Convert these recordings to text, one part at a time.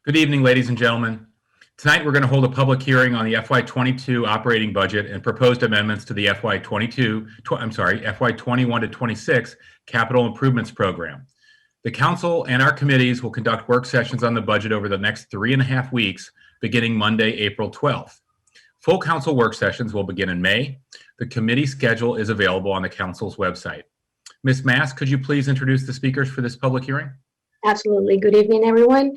Good evening, ladies and gentlemen. Tonight, we're going to hold a public hearing on the FY22 operating budget and proposed amendments to the FY21 to 26 capital improvements program. The council and our committees will conduct work sessions on the budget over the next 3.5 weeks, beginning Monday, April 12th. Full council work sessions will begin in May. The committee schedule is available on the council's website. Ms. Mass, could you please introduce the speakers for this public hearing? Absolutely. Good evening, everyone.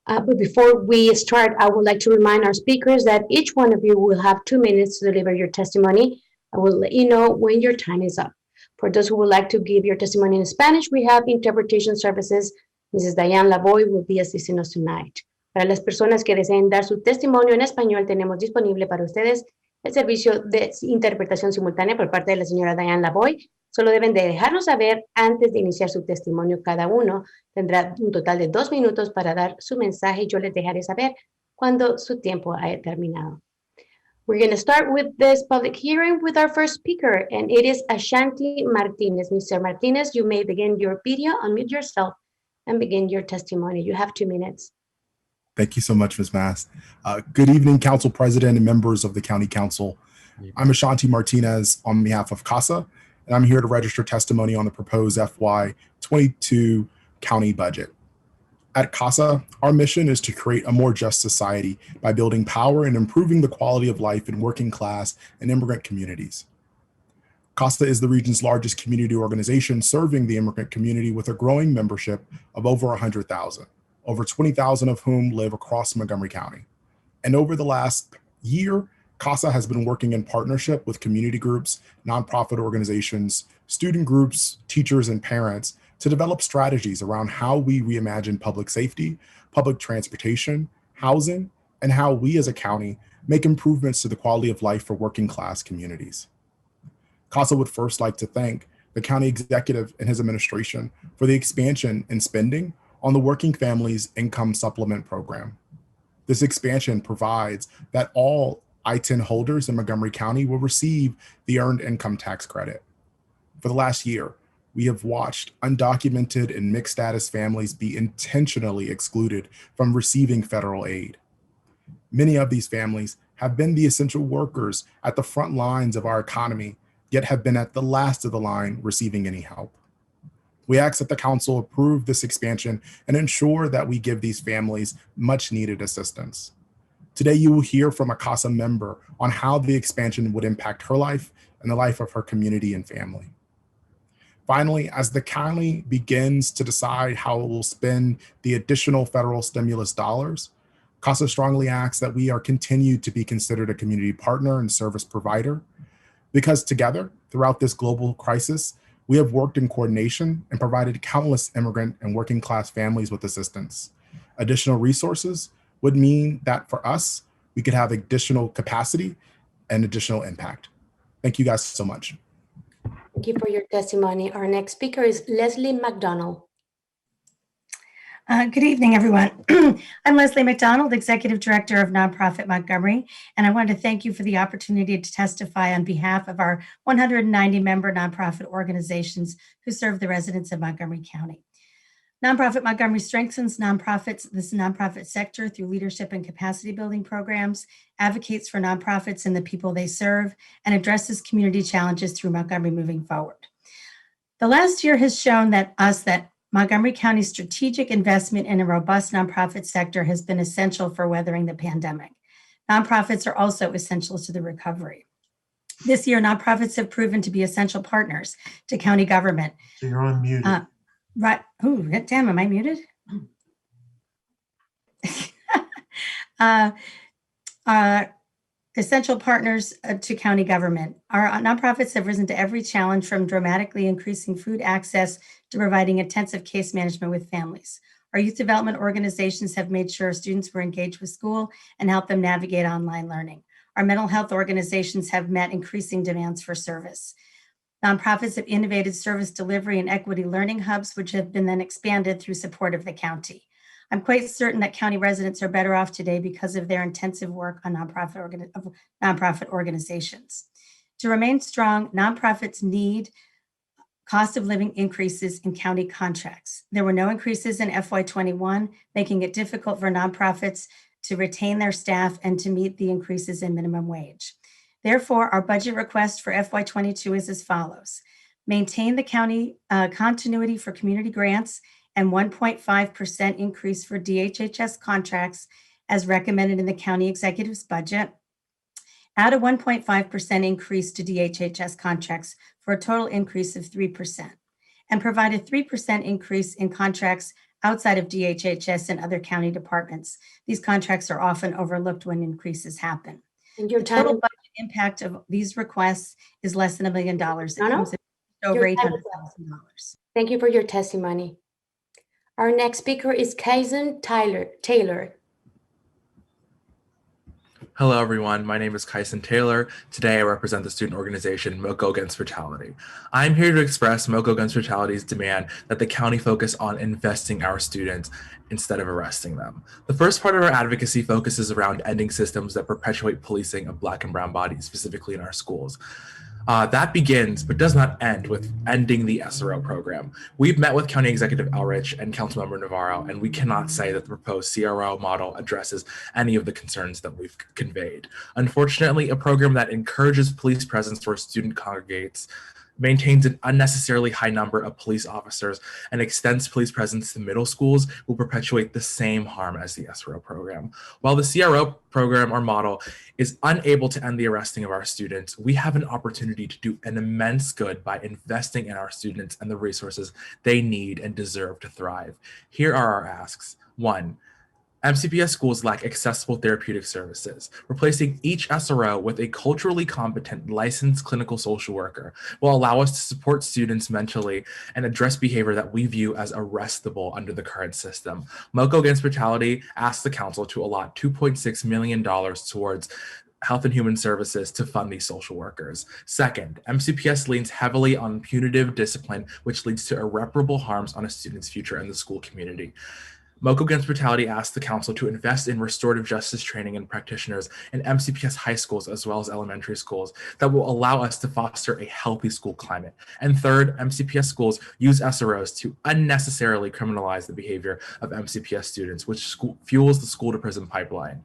But before we start, I would like to remind our speakers that each one of you will have 2 minutes to deliver your testimony. I will let you know when your time is up. For those who would like to give your testimony in Spanish, we have interpretation services. Mrs. Diane Lavoy will be assisting us tonight. Para las personas que deseen dar su testimonio en español, tenemos disponible para ustedes el servicio de interpretación simultánea por parte de la señora Diane Lavoy. Solo deben de dejarnos saber antes de iniciar su testimonio. Cada uno tendrá un total de 2 minutos para dar su mensaje. Yo les dejaré saber cuando su tiempo haya terminado. We're going to start with this public hearing with our first speaker, and it is Ashanti Martinez. Mr. Martinez, you may begin your video, unmute yourself, and begin your testimony. You have 2 minutes. Thank you so much, Ms. Mass. Good evening, Council President and members of the County Council. I'm Ashanti Martinez on behalf of CASA, and I'm here to register testimony on the proposed FY22 county budget. At CASA, our mission is to create a more just society by building power and improving the quality of life in working class and immigrant communities. CASA is the region's largest community organization serving the immigrant community with a growing membership of over 100,000, over 20,000 of whom live across Montgomery County. And over the last year, CASA has been working in partnership with community groups, nonprofit organizations, student groups, teachers, and parents to develop strategies around how we reimagine public safety, public transportation, housing, and how we as a county make improvements to the quality of life for working class communities. CASA would first like to thank the county executive and his administration for the expansion in spending on the Working Families Income Supplement Program. This expansion provides that all I-10 holders in Montgomery County will receive the Earned Income Tax Credit. For the last year, we have watched undocumented and mixed status families be intentionally excluded from receiving federal aid. Many of these families have been the essential workers at the front lines of our economy, yet have been at the last of the line receiving any help. We ask that the council approve this expansion and ensure that we give these families much needed assistance. Today, you will hear from a CASA member on how the expansion would impact her life and the life of her community and family. Finally, as the county begins to decide how it will spend the additional federal stimulus dollars, CASA strongly asks that we are continued to be considered a community partner and service provider, because together, throughout this global crisis, we have worked in coordination and provided countless immigrant and working class families with assistance. Additional resources would mean that for us, we could have additional capacity and additional impact. Thank you guys so much. Thank you for your testimony. Our next speaker is Leslie McDonald. Good evening, everyone. I'm Leslie McDonald, Executive Director of Nonprofit Montgomery, and I want to thank you for the opportunity to testify on behalf of our 190 member nonprofit organizations who serve the residents of Montgomery County. Nonprofit Montgomery strengthens this nonprofit sector through leadership and capacity building programs, advocates for nonprofits and the people they serve, and addresses community challenges through Montgomery moving forward. The last year has shown that Montgomery County's strategic investment in a robust nonprofit sector has been essential for weathering the pandemic. Nonprofits are also essential to the recovery. This year, nonprofits have proven to be essential partners to county government. So you're unmuted. Right. Oh, damn, am I muted? Essential partners to county government. Our nonprofits have risen to every challenge, from dramatically increasing food access to providing intensive case management with families. Our youth development organizations have made sure students were engaged with school and helped them navigate online learning. Our mental health organizations have met increasing demands for service. Nonprofits have innovated service delivery and equity learning hubs, which have been then expanded through support of the county. I'm quite certain that county residents are better off today because of their intensive work on nonprofit organizations. To remain strong, nonprofits need cost of living increases in county contracts. There were no increases in FY21, making it difficult for nonprofits to retain their staff and to meet the increases in minimum wage. Therefore, our budget request for FY22 is as follows. Maintain the county continuity for community grants and 1.5% increase for DHHS contracts as recommended in the county executive's budget. Add a 1.5% increase to DHHS contracts for a total increase of 3%, and provide a 3% increase in contracts outside of DHHS and other county departments. These contracts are often overlooked when increases happen. And your The total time, budget impact of these requests is less than $1 million. It No, no. comes in over Your time is $800,000. thank you for your testimony. Our next speaker is Kyson Taylor. Hello, everyone. My name is Kyson Taylor. Today, I represent the student organization MoCo Against Brutality. I'm here to express MoCo Against Brutality's demand that the county focus on investing our students instead of arresting them. The first part of our advocacy focuses around ending systems that perpetuate policing of Black and brown bodies, specifically in our schools. That begins, but does not end, with ending the SRO program. We've met with County Executive Elrich and Councilmember Navarro, and we cannot say that the proposed CRO model addresses any of the concerns that we've conveyed. Unfortunately, a program that encourages police presence where student congregates, maintains an unnecessarily high number of police officers, and extends police presence to middle schools will perpetuate the same harm as the SRO program. While the CRO program or model is unable to end the arresting of our students, we have an opportunity to do an immense good by investing in our students and the resources they need and deserve to thrive. Here are our asks. 1, MCPS schools lack accessible therapeutic services. Replacing each SRO with a culturally competent licensed clinical social worker will allow us to support students mentally and address behavior that we view as arrestable under the current system. MoCo Against Brutality asks the council to allot $2.6 million towards Health and Human Services to fund these social workers. Second, MCPS leans heavily on punitive discipline, which leads to irreparable harms on a student's future and the school community. MoCo Against Brutality asks the council to invest in restorative justice training and practitioners in MCPS high schools as well as elementary schools that will allow us to foster a healthy school climate. And third, MCPS schools use SROs to unnecessarily criminalize the behavior of MCPS students, which fuels the school to prison pipeline.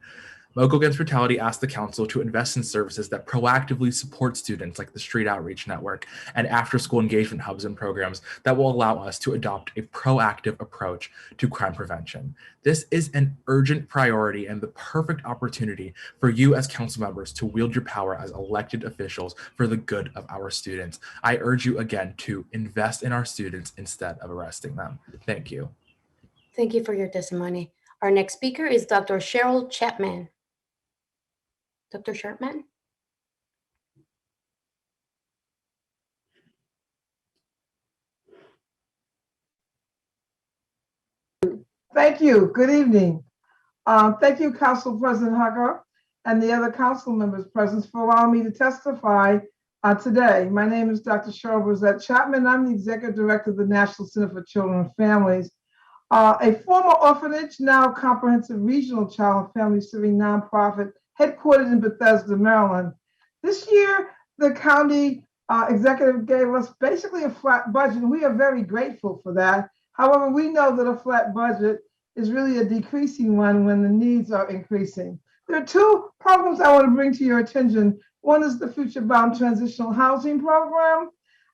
MoCo Against Brutality asks the council to invest in services that proactively support students, like the Street Outreach Network and after-school engagement hubs and programs that will allow us to adopt a proactive approach to crime prevention. This is an urgent priority and the perfect opportunity for you as council members to wield your power as elected officials for the good of our students. I urge you again to invest in our students instead of arresting them. Thank you. Thank you for your testimony. Our next speaker is Dr. Cheryl Chapman. Dr. Chapman? Thank you. Good evening. Thank you, Council President Hugger and the other council members present for allowing me to testify today. My name is Dr. Cheryl Rosette Chapman. I'm the Executive Director of the National Center for Children and Families, a former orphanage, now comprehensive regional child and family serving nonprofit headquartered in Bethesda, Maryland. This year, the county executive gave us basically a flat budget, and we are very grateful for that. However, we know that a flat budget is really a decreasing one when the needs are increasing. There are two programs I want to bring to your attention. One is the Future Bound Transitional Housing Program.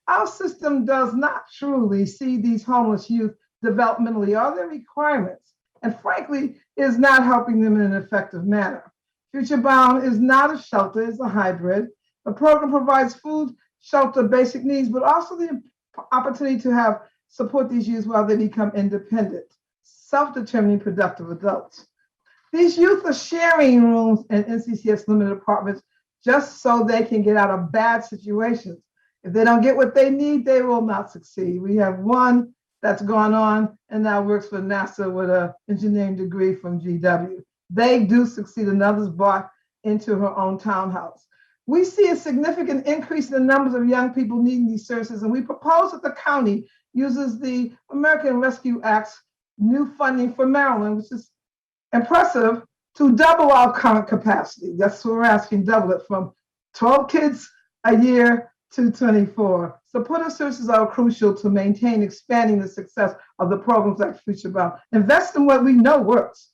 Our system does not truly see these homeless youth developmentally or their requirements, and frankly, is not helping them in an effective manner. Future Bound is not a shelter, it's a hybrid. The program provides food, shelter, basic needs, but also the opportunity to support these youth while they become independent, self-determining, productive adults. These youth are sharing rooms in NCCS limited apartments just so they can get out of bad situations. If they don't get what they need, they will not succeed. We have one that's gone on and now works for NASA with an engineering degree from GW. They do succeed, and others bought into her own townhouse. We see a significant increase in the numbers of young people needing these services, and we propose that the county uses the American Rescue Act's new funding for Maryland, which is impressive, to double our current capacity. That's what we're asking, double it from 12 kids a year 224. Supportive services are crucial to maintain expanding the success of the programs like Future Bound. Invest in what we know works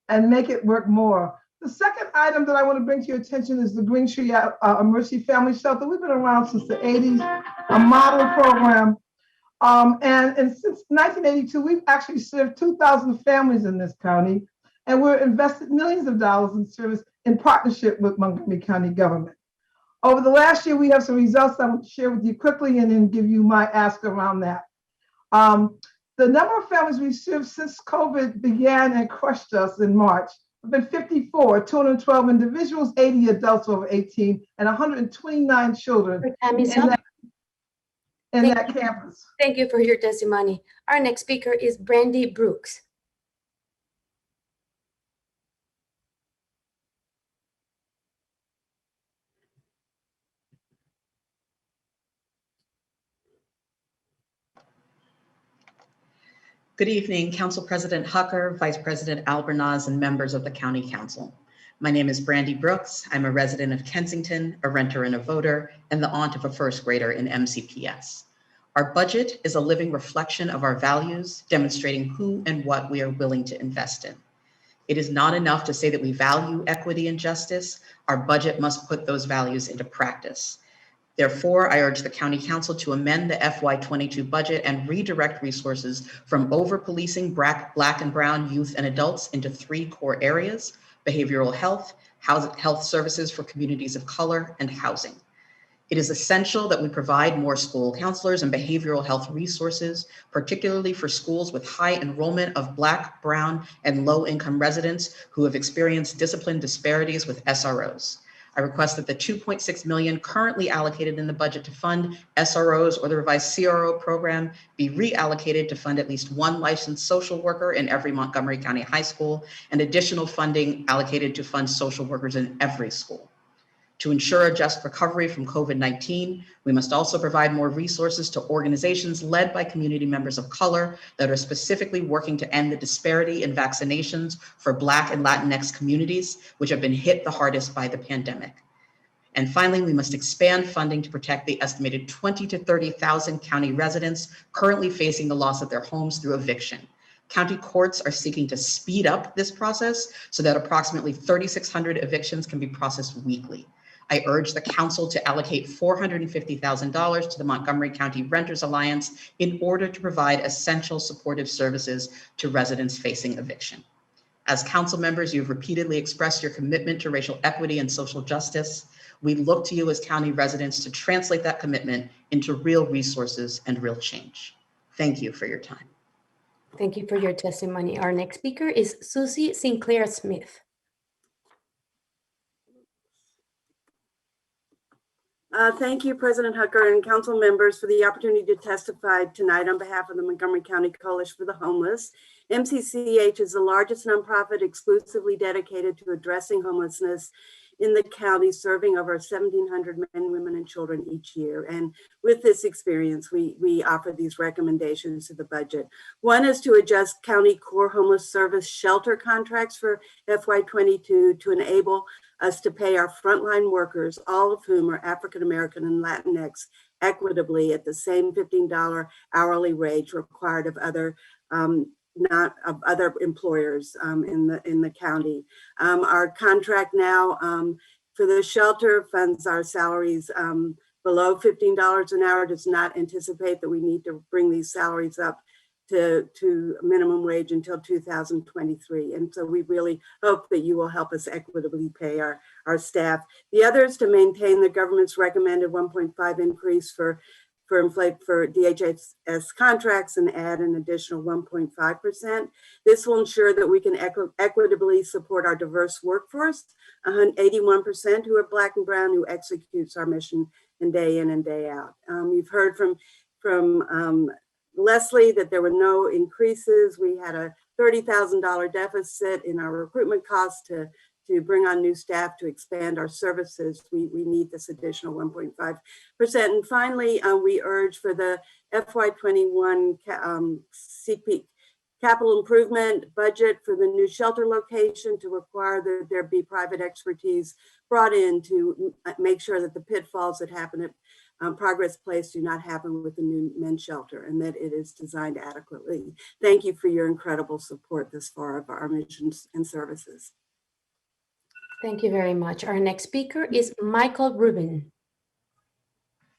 and make it work more. The second item that I want to bring to your attention is the Green Tree Mercy Family Shelter. We've been around since the 80s, a model program. And since 1982, we've actually served 2,000 families in this county, and we're invested millions of dollars in service in partnership with Montgomery County government. Over the last year, we have some results I want to share with you quickly and then give you my ask around that. The number of families we served since COVID began and crushed us in March have been 54, 212 individuals, 80 adults over 18, and 129 children in that campus. Thank you for your testimony. Our next speaker is Brandi Brooks. Good evening, Council President Hucker, Vice President Albernaz, and members of the County Council. My name is Brandi Brooks. I'm a resident of Kensington, a renter and a voter, and the aunt of a first grader in MCPS. Our budget is a living reflection of our values, demonstrating who and what we are willing to invest in. It is not enough to say that we value equity and justice. Our budget must put those values into practice. Therefore, I urge the County Council to amend the FY22 budget and redirect resources from over-policing Black and Brown youth and adults into 3 core areas: behavioral health, health services for communities of color, and housing. It is essential that we provide more school counselors and behavioral health resources, particularly for schools with high enrollment of Black, Brown, and low-income residents who have experienced discipline disparities with SROs. I request that the $2.6 million currently allocated in the budget to fund SROs or the revised CRO program be reallocated to fund at least 1 licensed social worker in every Montgomery County high school, and additional funding allocated to fund social workers in every school. To ensure a just recovery from COVID-19, we must also provide more resources to organizations led by community members of color that are specifically working to end the disparity in vaccinations for Black and Latinx communities, which have been hit the hardest by the pandemic. And finally, we must expand funding to protect the estimated 20,000 to 30,000 county residents currently facing the loss of their homes through eviction. County courts are seeking to speed up this process so that approximately 3,600 evictions can be processed weekly. I urge the council to allocate $450,000 to the Montgomery County Renters Alliance in order to provide essential supportive services to residents facing eviction. As council members, you've repeatedly expressed your commitment to racial equity and social justice. We look to you as county residents to translate that commitment into real resources and real change. Thank you for your time. Thank you for your testimony. Our next speaker is Susie Sinclair Smith. Thank you, President Hucker and council members, for the opportunity to testify tonight on behalf of the Montgomery County Coalition for the Homeless. MCCH is the largest nonprofit exclusively dedicated to addressing homelessness in the county, serving over 1,700 men, women, and children each year. And with this experience, we offer these recommendations to the budget. One is to adjust county core homeless service shelter contracts for FY22 to enable us to pay our frontline workers, all of whom are African American and Latinx, equitably at the same $15 hourly wage required of other employers in the county. Our contract now for the shelter funds our salaries below $15 an hour. Does not anticipate that we need to bring these salaries up to minimum wage until 2023. And so we really hope that you will help us equitably pay our staff. The other is to maintain the government's recommended 1.5 increase for DHS contracts and add an additional 1.5%. This will ensure that we can equitably support our diverse workforce, 81% who are Black and Brown, who executes our mission day in and day out. You've heard from Leslie that there were no increases. We had a $30,000 deficit in our recruitment costs to bring on new staff to expand our services. We need this additional 1.5%. And finally, we urge for the FY21 CP capital improvement budget for the new shelter location to require that there be private expertise brought in to make sure that the pitfalls that happen at Progress Place do not happen with the new men's shelter, and that it is designed adequately. Thank you for your incredible support this far of our missions and services. Thank you very much. Our next speaker is Michael Rubin.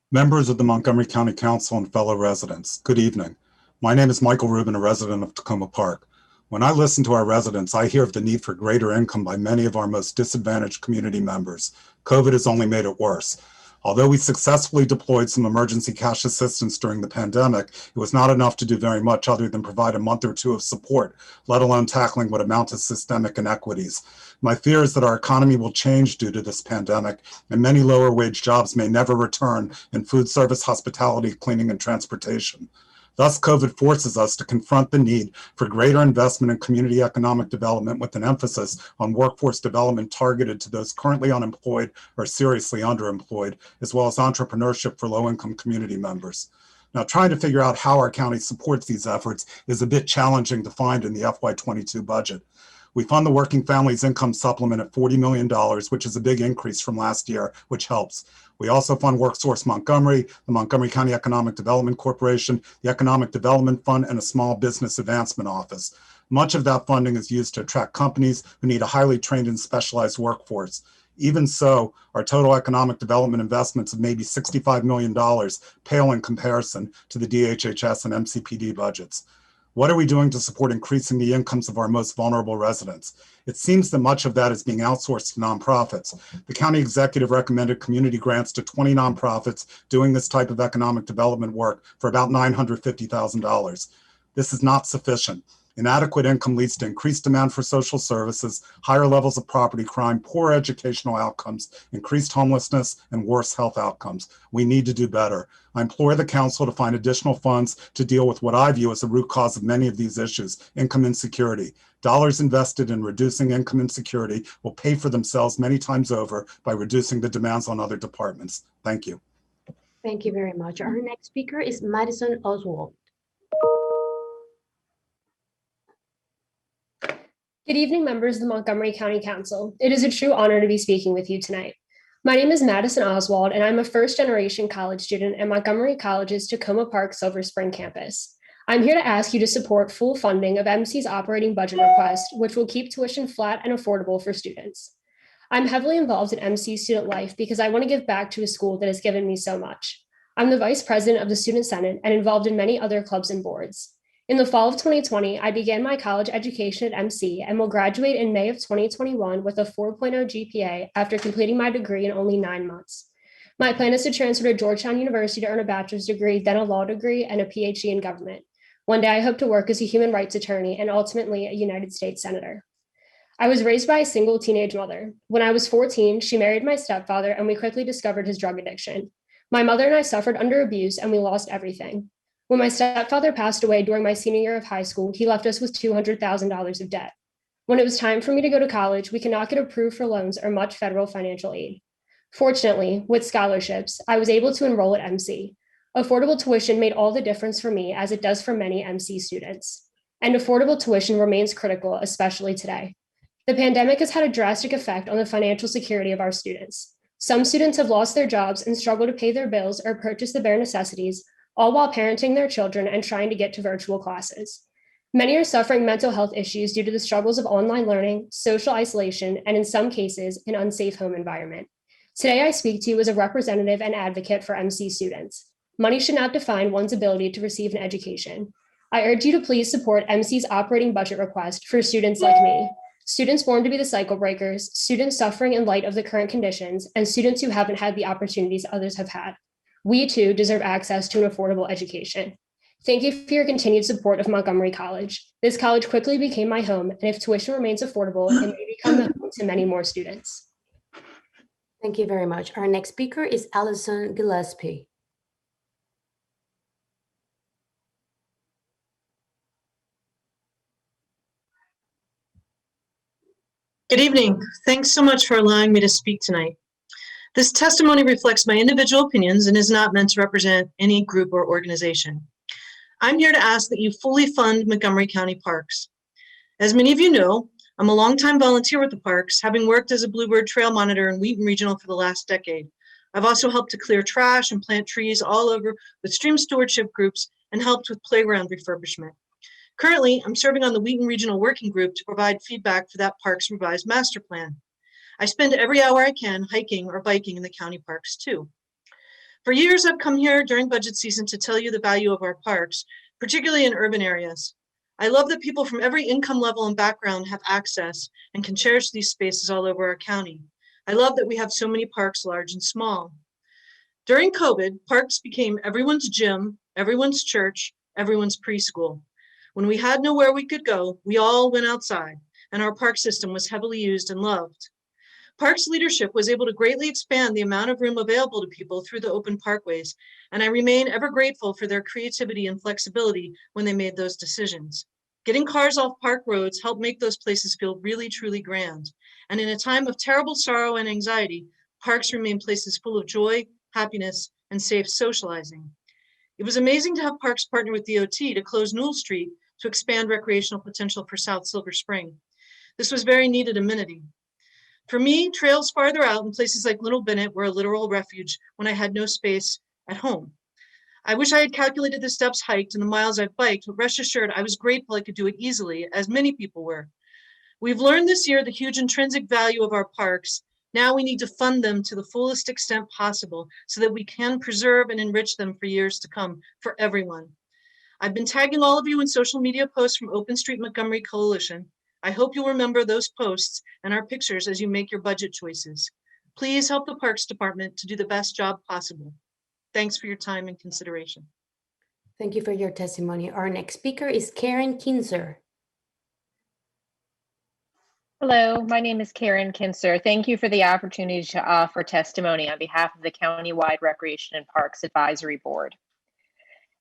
Members of the Montgomery County Council and fellow residents, good evening. My name is Michael Rubin, a resident of Tacoma Park. When I listen to our residents, I hear of the need for greater income by many of our most disadvantaged community members. COVID has only made it worse. Although we successfully deployed some emergency cash assistance during the pandemic, it was not enough to do very much other than provide a month or two of support, let alone tackling what amount to systemic inequities. My fear is that our economy will change due to this pandemic, and many lower wage jobs may never return in food service, hospitality, cleaning, and transportation. Thus, COVID forces us to confront the need for greater investment in community economic development with an emphasis on workforce development targeted to those currently unemployed or seriously underemployed, as well as entrepreneurship for low-income community members. Now, trying to figure out how our county supports these efforts is a bit challenging to find in the FY22 budget. We fund the Working Families Income Supplement at $40 million, which is a big increase from last year, which helps. We also fund WorkSource Montgomery, the Montgomery County Economic Development Corporation, the Economic Development Fund, and a Small Business Advancement Office. Much of that funding is used to attract companies who need a highly trained and specialized workforce. Even so, our total economic development investments of maybe $65 million pale in comparison to the DHHS and MCPD budgets. What are we doing to support increasing the incomes of our most vulnerable residents? It seems that much of that is being outsourced to nonprofits. The county executive recommended community grants to 20 nonprofits doing this type of economic development work for about $950,000. This is not sufficient. Inadequate income leads to increased demand for social services, higher levels of property crime, poor educational outcomes, increased homelessness, and worse health outcomes. We need to do better. I implore the council to find additional funds to deal with what I view as the root cause of many of these issues, income insecurity. Dollars invested in reducing income insecurity will pay for themselves many times over by reducing the demands on other departments. Thank you. Thank you very much. Our next speaker is Madison Oswalt. Good evening, members of the Montgomery County Council. It is a true honor to be speaking with you tonight. My name is Madison Oswalt, and I'm a first-generation college student at Montgomery College's Tacoma Park Silver Spring campus. I'm here to ask you to support full funding of MC's operating budget request, which will keep tuition flat and affordable for students. I'm heavily involved in MC student life because I want to give back to a school that has given me so much. I'm the vice president of the Student Senate and involved in many other clubs and boards. In the fall of 2020, I began my college education at MC and will graduate in May of 2021 with a 4.0 GPA after completing my degree in only 9 months. My plan is to transfer to Georgetown University to earn a bachelor's degree, then a law degree, and a PhD in government. One day I hope to work as a human rights attorney and ultimately a United States Senator. I was raised by a single teenage mother. When I was 14, she married my stepfather and we quickly discovered his drug addiction. My mother and I suffered under abuse and we lost everything. When my stepfather passed away during my senior year of high school, he left us with $200,000 of debt. When it was time for me to go to college, we could not get approved for loans or much federal financial aid. Fortunately, with scholarships, I was able to enroll at MC. Affordable tuition made all the difference for me, as it does for many MC students. And affordable tuition remains critical, especially today. The pandemic has had a drastic effect on the financial security of our students. Some students have lost their jobs and struggle to pay their bills or purchase the bare necessities, all while parenting their children and trying to get to virtual classes. Many are suffering mental health issues due to the struggles of online learning, social isolation, and in some cases, an unsafe home environment. Today, I speak to you as a representative and advocate for MC students. Money should not define one's ability to receive an education. I urge you to please support MC's operating budget request for students like me, students born to be the cycle breakers, students suffering in light of the current conditions, and students who haven't had the opportunities others have had. We too deserve access to an affordable education. Thank you for your continued support of Montgomery College. This college quickly became my home, and if tuition remains affordable, it may become the home to many more students. Thank you very much. Our next speaker is Allison Gillespie. Good evening. Thanks so much for allowing me to speak tonight. This testimony reflects my individual opinions and is not meant to represent any group or organization. I'm here to ask that you fully fund Montgomery County Parks. As many of you know, I'm a longtime volunteer with the parks, having worked as a Bluebird Trail monitor in Wheaton Regional for the last decade. I've also helped to clear trash and plant trees all over with stream stewardship groups and helped with playground refurbishment. Currently, I'm serving on the Wheaton Regional Working Group to provide feedback for that park's revised master plan. I spend every hour I can hiking or biking in the county parks too. For years, I've come here during budget season to tell you the value of our parks, particularly in urban areas. I love that people from every income level and background have access and can cherish these spaces all over our county. I love that we have so many parks, large and small. During COVID, parks became everyone's gym, everyone's church, everyone's preschool. When we had nowhere we could go, we all went outside, and our park system was heavily used and loved. Parks leadership was able to greatly expand the amount of room available to people through the open parkways, and I remain ever grateful for their creativity and flexibility when they made those decisions. Getting cars off park roads helped make those places feel really, truly grand. And in a time of terrible sorrow and anxiety, parks remain places full of joy, happiness, and safe socializing. It was amazing to have parks partner with DOT to close Newell Street to expand recreational potential for South Silver Spring. This was very needed amenity. For me, trails farther out in places like Little Bennett were a literal refuge when I had no space at home. I wish I had calculated the steps hiked and the miles I've biked, but rest assured I was grateful I could do it easily, as many people were. We've learned this year the huge intrinsic value of our parks. Now we need to fund them to the fullest extent possible so that we can preserve and enrich them for years to come for everyone. I've been tagging all of you in social media posts from Open Street Montgomery Coalition. I hope you'll remember those posts and our pictures as you make your budget choices. Please help the Parks Department to do the best job possible. Thanks for your time and consideration. Thank you for your testimony. Our next speaker is Karen Kinser. Hello, my name is Karen Kinser. Thank you for the opportunity to offer testimony on behalf of the Countywide Recreation and Parks Advisory Board.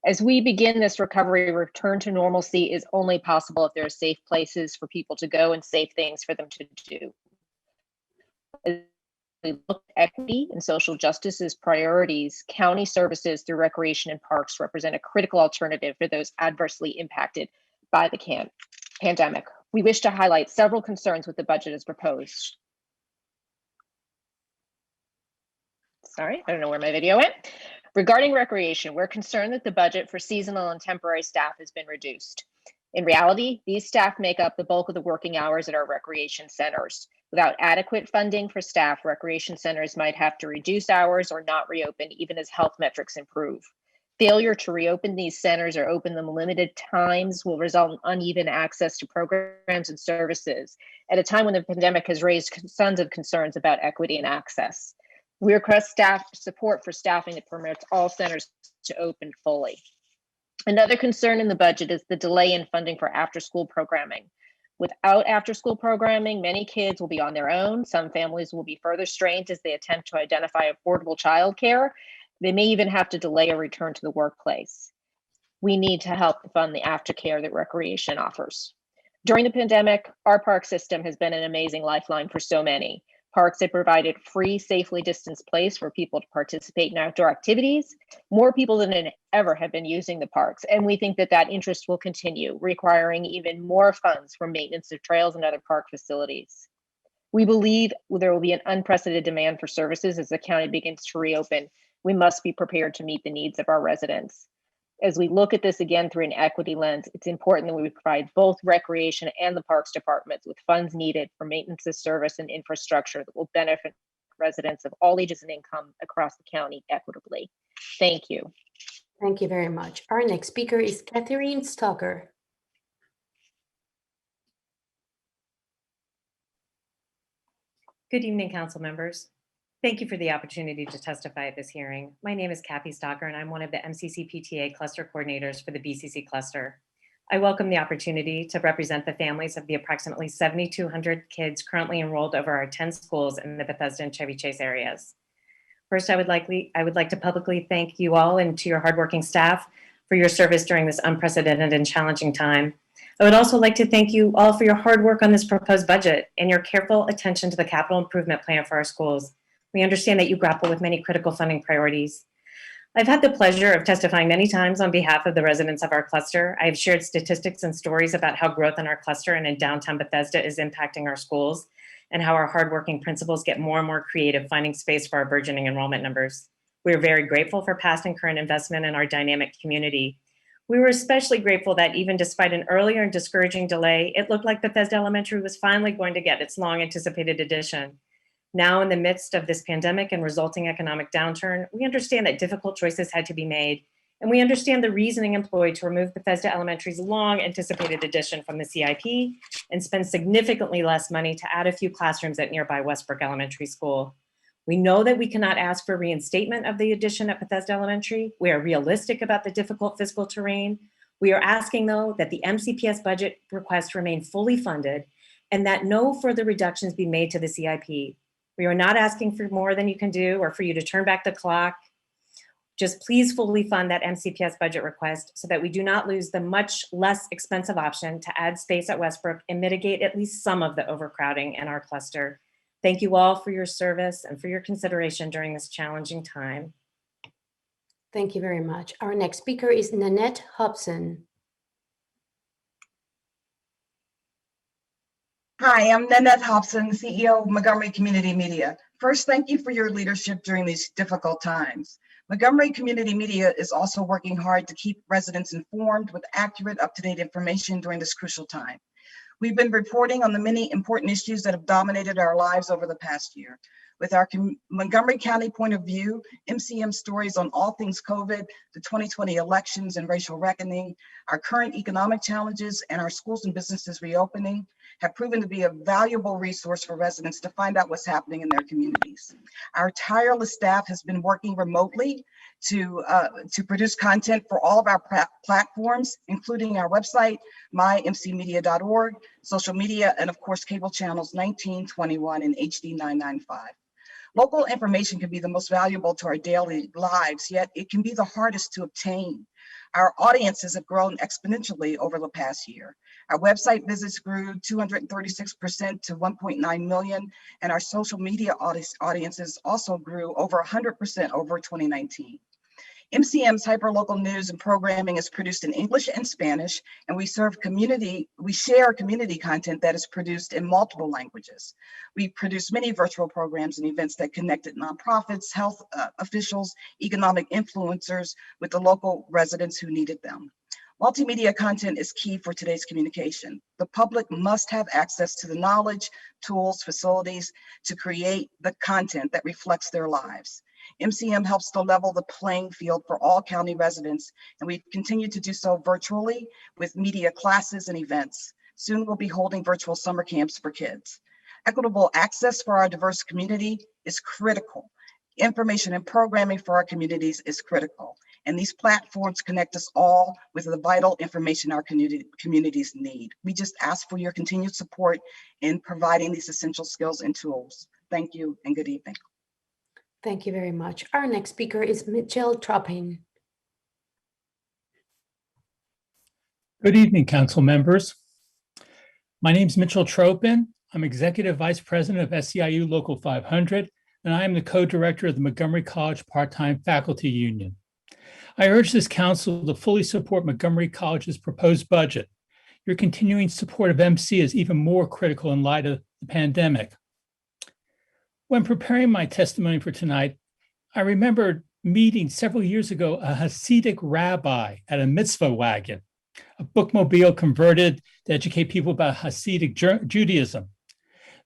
As we begin this recovery, return to normalcy is only possible if there are safe places for people to go and safe things for them to do. As we look at equity and social justice as priorities, county services through recreation and parks represent a critical alternative for those adversely impacted by the pandemic. We wish to highlight several concerns with the budget as proposed. Sorry, I don't know where my video went. Regarding recreation, we're concerned that the budget for seasonal and temporary staff has been reduced. In reality, these staff make up the bulk of the working hours at our recreation centers. Without adequate funding for staff, recreation centers might have to reduce hours or not reopen, even as health metrics improve. Failure to reopen these centers or open them limited times will result in uneven access to programs and services at a time when the pandemic has raised tons of concerns about equity and access. We request staff support for staffing that permits all centers to open fully. Another concern in the budget is the delay in funding for after-school programming. Without after-school programming, many kids will be on their own. Some families will be further strained as they attempt to identify affordable childcare. They may even have to delay a return to the workplace. We need to help fund the aftercare that recreation offers. During the pandemic, our park system has been an amazing lifeline for so many. Parks have provided free, safely distanced place for people to participate in outdoor activities. More people than ever have been using the parks, and we think that that interest will continue, requiring even more funds for maintenance of trails and other park facilities. We believe there will be an unprecedented demand for services as the county begins to reopen. We must be prepared to meet the needs of our residents. As we look at this again through an equity lens, it's important that we provide both recreation and the parks departments with funds needed for maintenance of service and infrastructure that will benefit residents of all ages and income across the county equitably. Thank you. Thank you very much. Our next speaker is Cathy Stocker. Good evening, council members. Thank you for the opportunity to testify at this hearing. My name is Cathy Stocker, and I'm one of the MCC PTA cluster coordinators for the BCC cluster. I welcome the opportunity to represent the families of the approximately 7,200 kids currently enrolled over our 10 schools in the Bethesda and Chevy Chase areas. First, I would like to publicly thank you all and to your hardworking staff for your service during this unprecedented and challenging time. I would also like to thank you all for your hard work on this proposed budget and your careful attention to the capital improvement plan for our schools. We understand that you grapple with many critical funding priorities. I've had the pleasure of testifying many times on behalf of the residents of our cluster. I have shared statistics and stories about how growth in our cluster and in downtown Bethesda is impacting our schools and how our hardworking principals get more and more creative finding space for our burgeoning enrollment numbers. We are very grateful for past and current investment in our dynamic community. We were especially grateful that even despite an earlier and discouraging delay, it looked like Bethesda Elementary was finally going to get its long anticipated addition. Now, in the midst of this pandemic and resulting economic downturn, we understand that difficult choices had to be made, and we understand the reasoning employed to remove Bethesda Elementary's long anticipated addition from the CIP and spend significantly less money to add a few classrooms at nearby Westbrook Elementary School. We know that we cannot ask for reinstatement of the addition at Bethesda Elementary. We are realistic about the difficult fiscal terrain. We are asking, though, that the MCPS budget request remain fully funded and that no further reductions be made to the CIP. We are not asking for more than you can do or for you to turn back the clock. Just please fully fund that MCPS budget request so that we do not lose the much less expensive option to add space at Westbrook and mitigate at least some of the overcrowding in our cluster. Thank you all for your service and for your consideration during this challenging time. Thank you very much. Our next speaker is Nanette Hobson. Hi, I'm Nanette Hobson, CEO of Montgomery Community Media. First, thank you for your leadership during these difficult times. Montgomery Community Media is also working hard to keep residents informed with accurate, up-to-date information during this crucial time. We've been reporting on the many important issues that have dominated our lives over the past year. With our Montgomery County point of view, MCM stories on all things COVID, the 2020 elections and racial reckoning, our current economic challenges, and our schools and businesses reopening have proven to be a valuable resource for residents to find out what's happening in their communities. Our tireless staff has been working remotely to produce content for all of our platforms, including our website, mymcmedia.org, social media, and of course, cable channels 19, 21, and HD 995. Local information can be the most valuable to our daily lives, yet it can be the hardest to obtain. Our audiences have grown exponentially over the past year. Our website visits grew 236% to 1.9 million, and our social media audiences also grew over 100% over 2019. MCM's hyperlocal news and programming is produced in English and Spanish, and we share community content that is produced in multiple languages. We produce many virtual programs and events that connected nonprofits, health officials, economic influencers with the local residents who needed them. Multimedia content is key for today's communication. The public must have access to the knowledge, tools, facilities to create the content that reflects their lives. MCM helps to level the playing field for all county residents, and we've continued to do so virtually with media classes and events. Soon we'll be holding virtual summer camps for kids. Equitable access for our diverse community is critical. Information and programming for our communities is critical, and these platforms connect us all with the vital information our communities need. We just ask for your continued support in providing these essential skills and tools. Thank you and good evening. Thank you very much. Our next speaker is Mitchelltropin. Good evening, council members. My name is Mitchelltropin. I'm Executive Vice President of SEIU Local 500, and I am the co-director of the Montgomery College Part-Time Faculty Union. I urge this council to fully support Montgomery College's proposed budget. Your continuing support of MC is even more critical in light of the pandemic. When preparing my testimony for tonight, I remembered meeting several years ago a Hasidic rabbi at a mitzvah wagon, a bookmobile converted to educate people about Hasidic Judaism.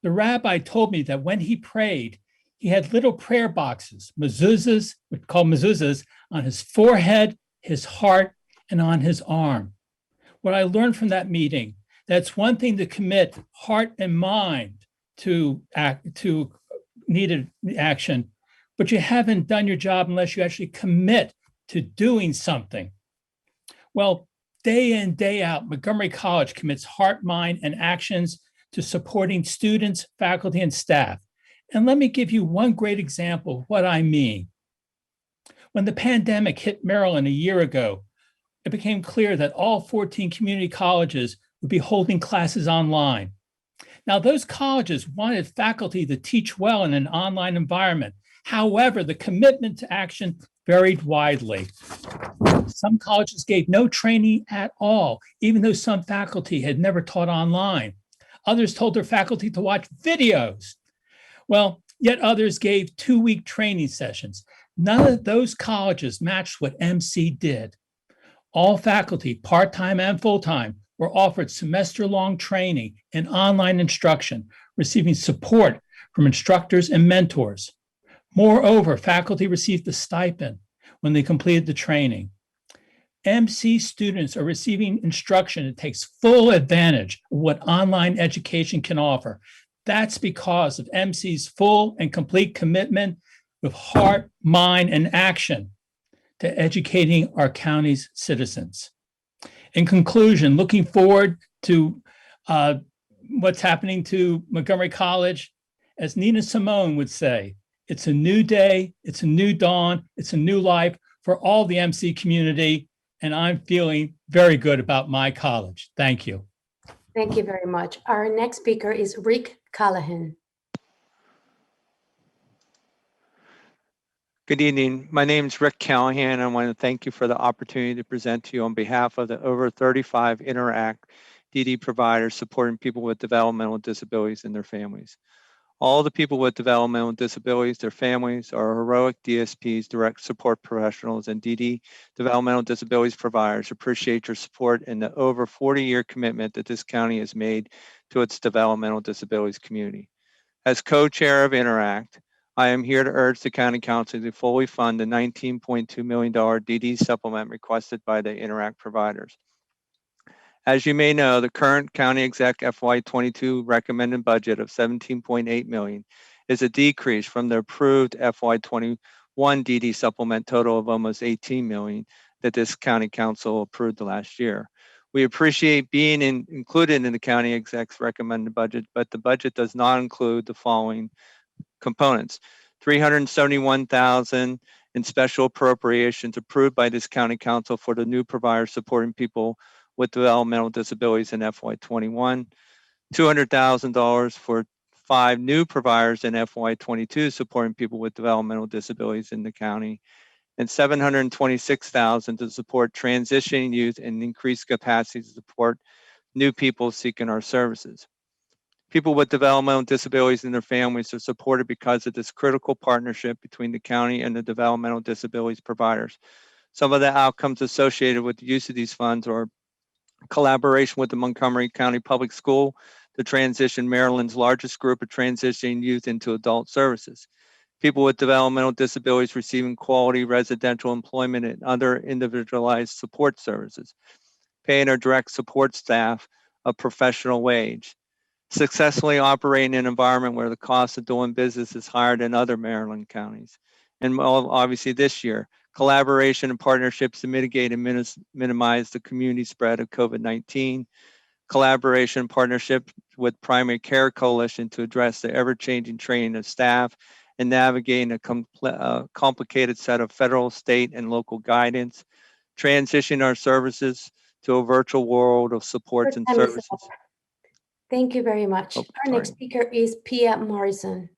The rabbi told me that when he prayed, he had little prayer boxes, mezuzahs, called mezuzahs, on his forehead, his heart, and on his arm. What I learned from that meeting, that's one thing to commit heart and mind to needed action, but you haven't done your job unless you actually commit to doing something. Well, day in, day out, Montgomery College commits heart, mind, and actions to supporting students, faculty, and staff. And let me give you one great example of what I mean. When the pandemic hit Maryland a year ago, it became clear that all 14 community colleges would be holding classes online. Now, those colleges wanted faculty to teach well in an online environment. However, the commitment to action varied widely. Some colleges gave no training at all, even though some faculty had never taught online. Others told their faculty to watch videos. Well, yet others gave 2-week training sessions. None of those colleges matched what MC did. All faculty, part-time and full-time, were offered semester-long training and online instruction, receiving support from instructors and mentors. Moreover, faculty received a stipend when they completed the training. MC students are receiving instruction that takes full advantage of what online education can offer. That's because of MC's full and complete commitment with heart, mind, and action to educating our county's citizens. In conclusion, looking forward to what's happening to Montgomery College, as Nina Simone would say, it's a new day, it's a new dawn, it's a new life for all the MC community, and I'm feeling very good about my college. Thank you. Thank you very much. Our next speaker is Rick Callahan. Good evening. My name is Rick Callahan. I want to thank you for the opportunity to present to you on behalf of the over 35 Interact DD providers supporting people with developmental disabilities and their families. All the people with developmental disabilities, their families, are heroic DSPs, direct support professionals, and DD developmental disabilities providers appreciate your support and the over 40-year commitment that this county has made to its developmental disabilities community. As co-chair of Interact, I am here to urge the County Council to fully fund the $19.2 million DD supplement requested by the Interact providers. As you may know, the current County Exec FY22 recommended budget of $17.8 million is a decrease from the approved FY21 DD supplement total of almost $18 million that this County Council approved last year. We appreciate being included in the County Exec's recommended budget, but the budget does not include the following components: $371,000 in special appropriations approved by this County Council for the new providers supporting people with developmental disabilities in FY21, $200,000 for 5 new providers in FY22 supporting people with developmental disabilities in the county, and $726,000 to support transitioning youth and increase capacity to support new people seeking our services. People with developmental disabilities and their families are supported because of this critical partnership between the county and the developmental disabilities providers. Some of the outcomes associated with the use of these funds are collaboration with the Montgomery County Public School to transition Maryland's largest group of transitioning youth into adult services. People with developmental disabilities receiving quality residential employment and other individualized support services. Paying our direct support staff a professional wage. Successfully operating in an environment where the cost of doing business is higher than other Maryland counties. And obviously this year, collaboration and partnerships to mitigate and minimize the community spread of COVID-19, collaboration and partnership with Primary Care Coalition to address the ever-changing training of staff and navigating a complicated set of federal, state, and local guidance, transitioning our services to a virtual world of supports and services. Thank you very much. Our next speaker is Pia Morrison.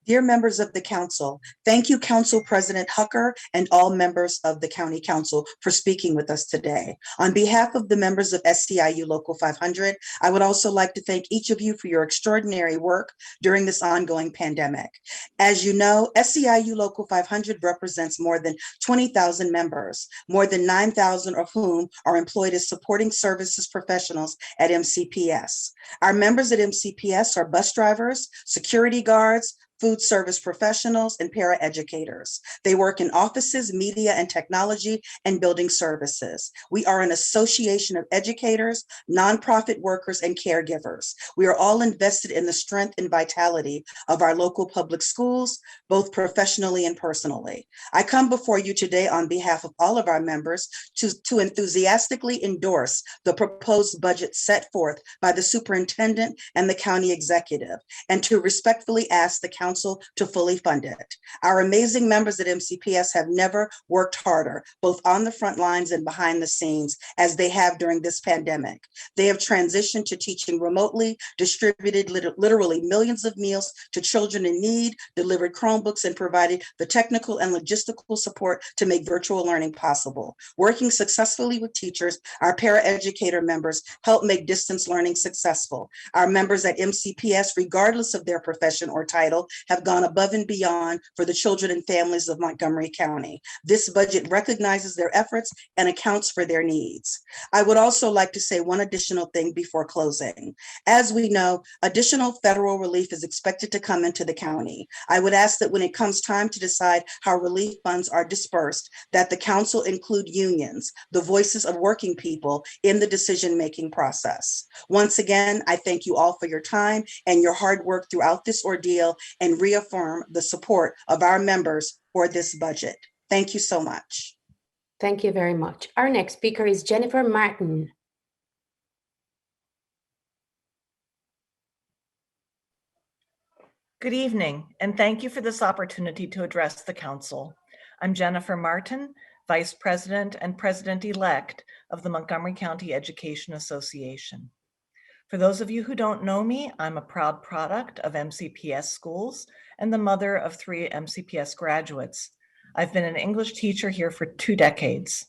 Dear members of the council, thank you, Council President Hucker and all members of the County Council for speaking with us today. On behalf of the members of SEIU Local 500, I would also like to thank each of you for your extraordinary work during this ongoing pandemic. As you know, SEIU Local 500 represents more than 20,000 members, more than 9,000 of whom are employed as supporting services professionals at MCPS. Our members at MCPS are bus drivers, security guards, food service professionals, and paraeducators. They work in offices, media and technology, and building services. We are an association of educators, nonprofit workers, and caregivers. We are all invested in the strength and vitality of our local public schools, both professionally and personally. I come before you today on behalf of all of our members to enthusiastically endorse the proposed budget set forth by the superintendent and the county executive, and to respectfully ask the council council to fully fund it. Our amazing members at MCPS have never worked harder, both on the front lines and behind the scenes, as they have during this pandemic. They have transitioned to teaching remotely, distributed literally millions of meals to children in need, delivered Chromebooks, and provided the technical and logistical support to make virtual learning possible. Working successfully with teachers, our paraeducator members help make distance learning successful. Our members at MCPS, regardless of their profession or title, have gone above and beyond for the children and families of Montgomery County. This budget recognizes their efforts and accounts for their needs. I would also like to say one additional thing before closing. As we know, additional federal relief is expected to come into the county. I would ask that when it comes time to decide how relief funds are dispersed, that the council include unions, the voices of working people, in the decision-making process. Once again, I thank you all for your time and your hard work throughout this ordeal, and reaffirm the support of our members for this budget. Thank you so much. Thank you very much. Our next speaker is Jennifer Martin. Good evening, and thank you for this opportunity to address the council. I'm Jennifer Martin, Vice President and President-elect of the Montgomery County Education Association. For those of you who don't know me, I'm a proud product of MCPS schools and the mother of 3 MCPS graduates. I've been an English teacher here for 2 decades.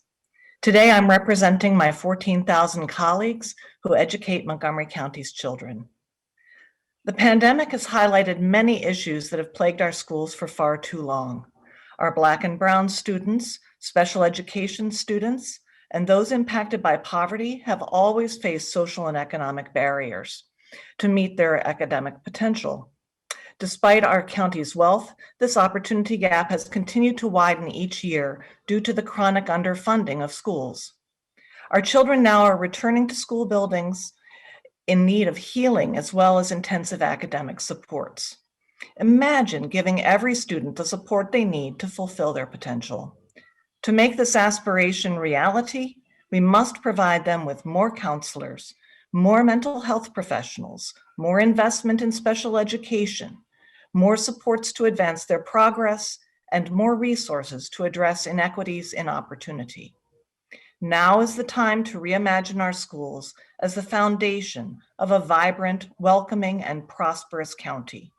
Today, I'm representing my 14,000 colleagues who educate Montgomery County's children. The pandemic has highlighted many issues that have plagued our schools for far too long. Our Black and Brown students, special education students, and those impacted by poverty have always faced social and economic barriers to meet their academic potential. Despite our county's wealth, this opportunity gap has continued to widen each year due to the chronic underfunding of schools. Our children now are returning to school buildings in need of healing as well as intensive academic supports. Imagine giving every student the support they need to fulfill their potential. To make this aspiration reality, we must provide them with more counselors, more mental health professionals, more investment in special education, more supports to advance their progress, and more resources to address inequities in opportunity. Now is the time to reimagine our schools as the foundation of a vibrant, welcoming, and prosperous county.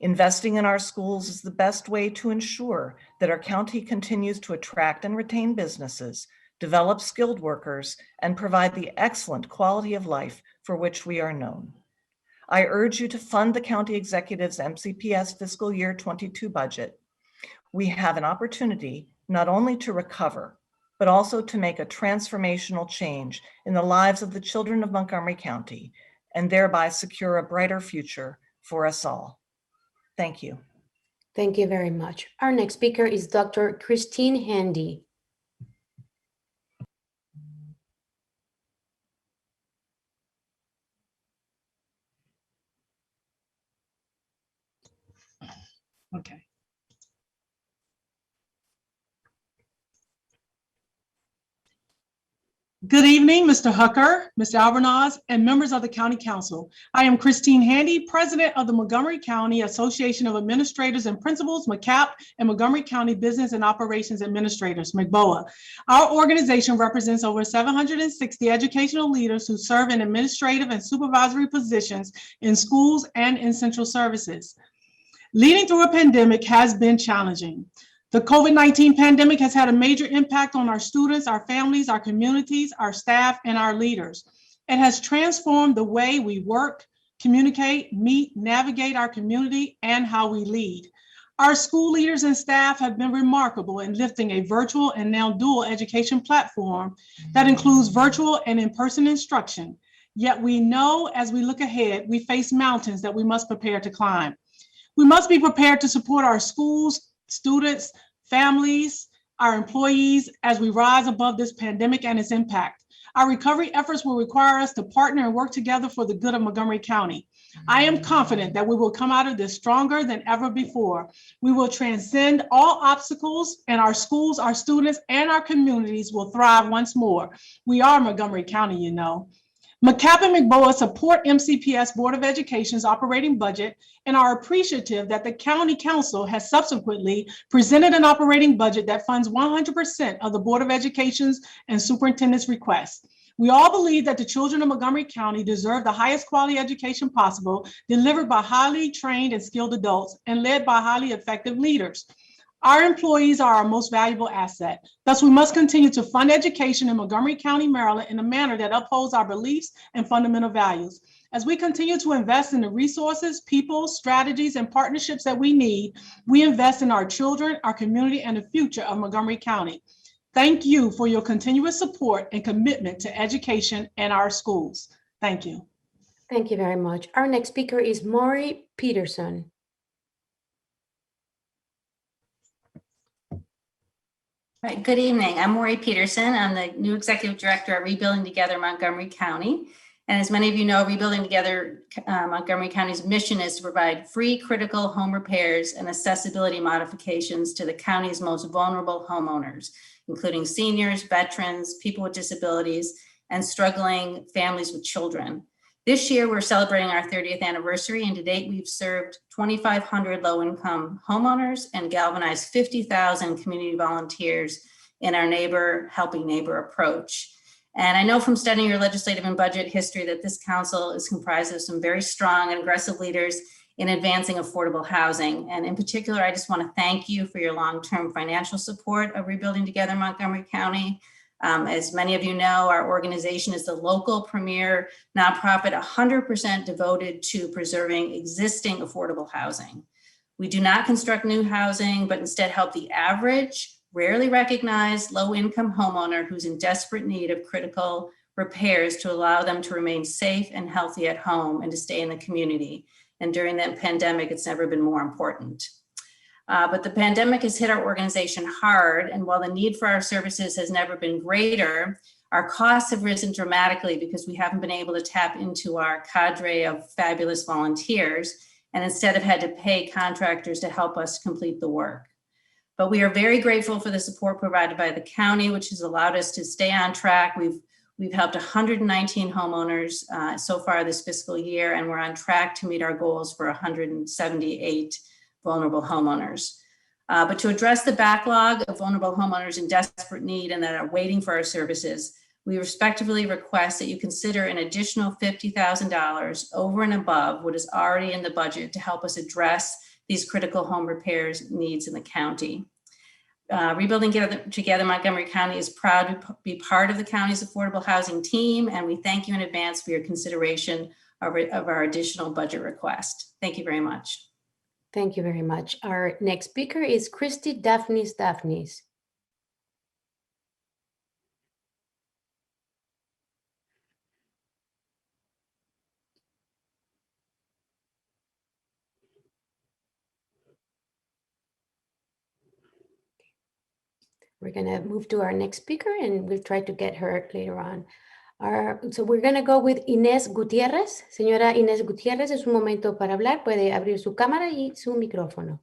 Investing in our schools is the best way to ensure that our county continues to attract and retain businesses, develop skilled workers, and provide the excellent quality of life for which we are known. I urge you to fund the county executive's MCPS fiscal year 22 budget. We have an opportunity not only to recover, but also to make a transformational change in the lives of the children of Montgomery County, and thereby secure a brighter future for us all. Thank you. Thank you very much. Our next speaker is Dr. Christine Handy. Okay. Good evening, Mr. Hucker, Mr. Albornoz, and members of the County Council. I am Christine Handy, President of the Montgomery County Association of Administrators and Principals, MCAP, and Montgomery County Business and Operations Administrators, MCBOA. Our organization represents over 760 educational leaders who serve in administrative and supervisory positions in schools and in central services. Leading through a pandemic has been challenging. The COVID-19 pandemic has had a major impact on our students, our families, our communities, our staff, and our leaders. It has transformed the way we work, communicate, meet, navigate our community, and how we lead. Our school leaders and staff have been remarkable in lifting a virtual and now dual education platform that includes virtual and in-person instruction. Yet we know as we look ahead, we face mountains that we must prepare to climb. We must be prepared to support our schools, students, families, our employees as we rise above this pandemic and its impact. Our recovery efforts will require us to partner and work together for the good of Montgomery County. I am confident that we will come out of this stronger than ever before. We will transcend all obstacles, and our schools, our students, and our communities will thrive once more. We are Montgomery County, you know. McCapp and McBoa support MCPS Board of Education's operating budget and are appreciative that the County Council has subsequently presented an operating budget that funds 100% of the Board of Education's and superintendent's requests. We all believe that the children of Montgomery County deserve the highest quality education possible, delivered by highly trained and skilled adults and led by highly effective leaders. Our employees are our most valuable asset. Thus, we must continue to fund education in Montgomery County, Maryland in a manner that upholds our beliefs and fundamental values. As we continue to invest in the resources, people, strategies, and partnerships that we need, we invest in our children, our community, and the future of Montgomery County. Thank you for your continuous support and commitment to education and our schools. Thank you. Thank you very much. Our next speaker is Rory Peterson. Right, good evening. I'm Rory Peterson. I'm the new Executive Director at Rebuilding Together Montgomery County. And as many of you know, Rebuilding Together Montgomery County's mission is to provide free critical home repairs and accessibility modifications to the county's most vulnerable homeowners, including seniors, veterans, people with disabilities, and struggling families with children. This year, we're celebrating our 30th anniversary, and to date, we've served 2,500 low-income homeowners and galvanized 50,000 community volunteers in our neighbor helping neighbor approach. And I know from studying your legislative and budget history that this council is comprised of some very strong and aggressive leaders in advancing affordable housing. And in particular, I just want to thank you for your long-term financial support of Rebuilding Together Montgomery County. As many of you know, our organization is the local premier nonprofit 100% devoted to preserving existing affordable housing. We do not construct new housing, but instead help the average, rarely recognized low-income homeowner who's in desperate need of critical repairs to allow them to remain safe and healthy at home and to stay in the community. And during that pandemic, it's never been more important. But the pandemic has hit our organization hard, and while the need for our services has never been greater, our costs have risen dramatically because we haven't been able to tap into our cadre of fabulous volunteers and instead have had to pay contractors to help us complete the work. But we are very grateful for the support provided by the county, which has allowed us to stay on track. We've helped 119 homeowners so far this fiscal year, and we're on track to meet our goals for 178 vulnerable homeowners. But to address the backlog of vulnerable homeowners in desperate need and that are waiting for our services, we respectfully request that you consider an additional $50,000 over and above what is already in the budget to help us address these critical home repairs needs in the county. Rebuilding Together Montgomery County is proud to be part of the county's affordable housing team, and we thank you in advance for your consideration of our additional budget request. Thank you very much. Thank you very much. Our next speaker is Christy Daphnis. We're going to move to our next speaker and we'll try to get her later on. So we're going to go with Ines Gutierrez. Señora Ines Gutierrez, es un momento para hablar. Puede abrir su cámara y su micrófono.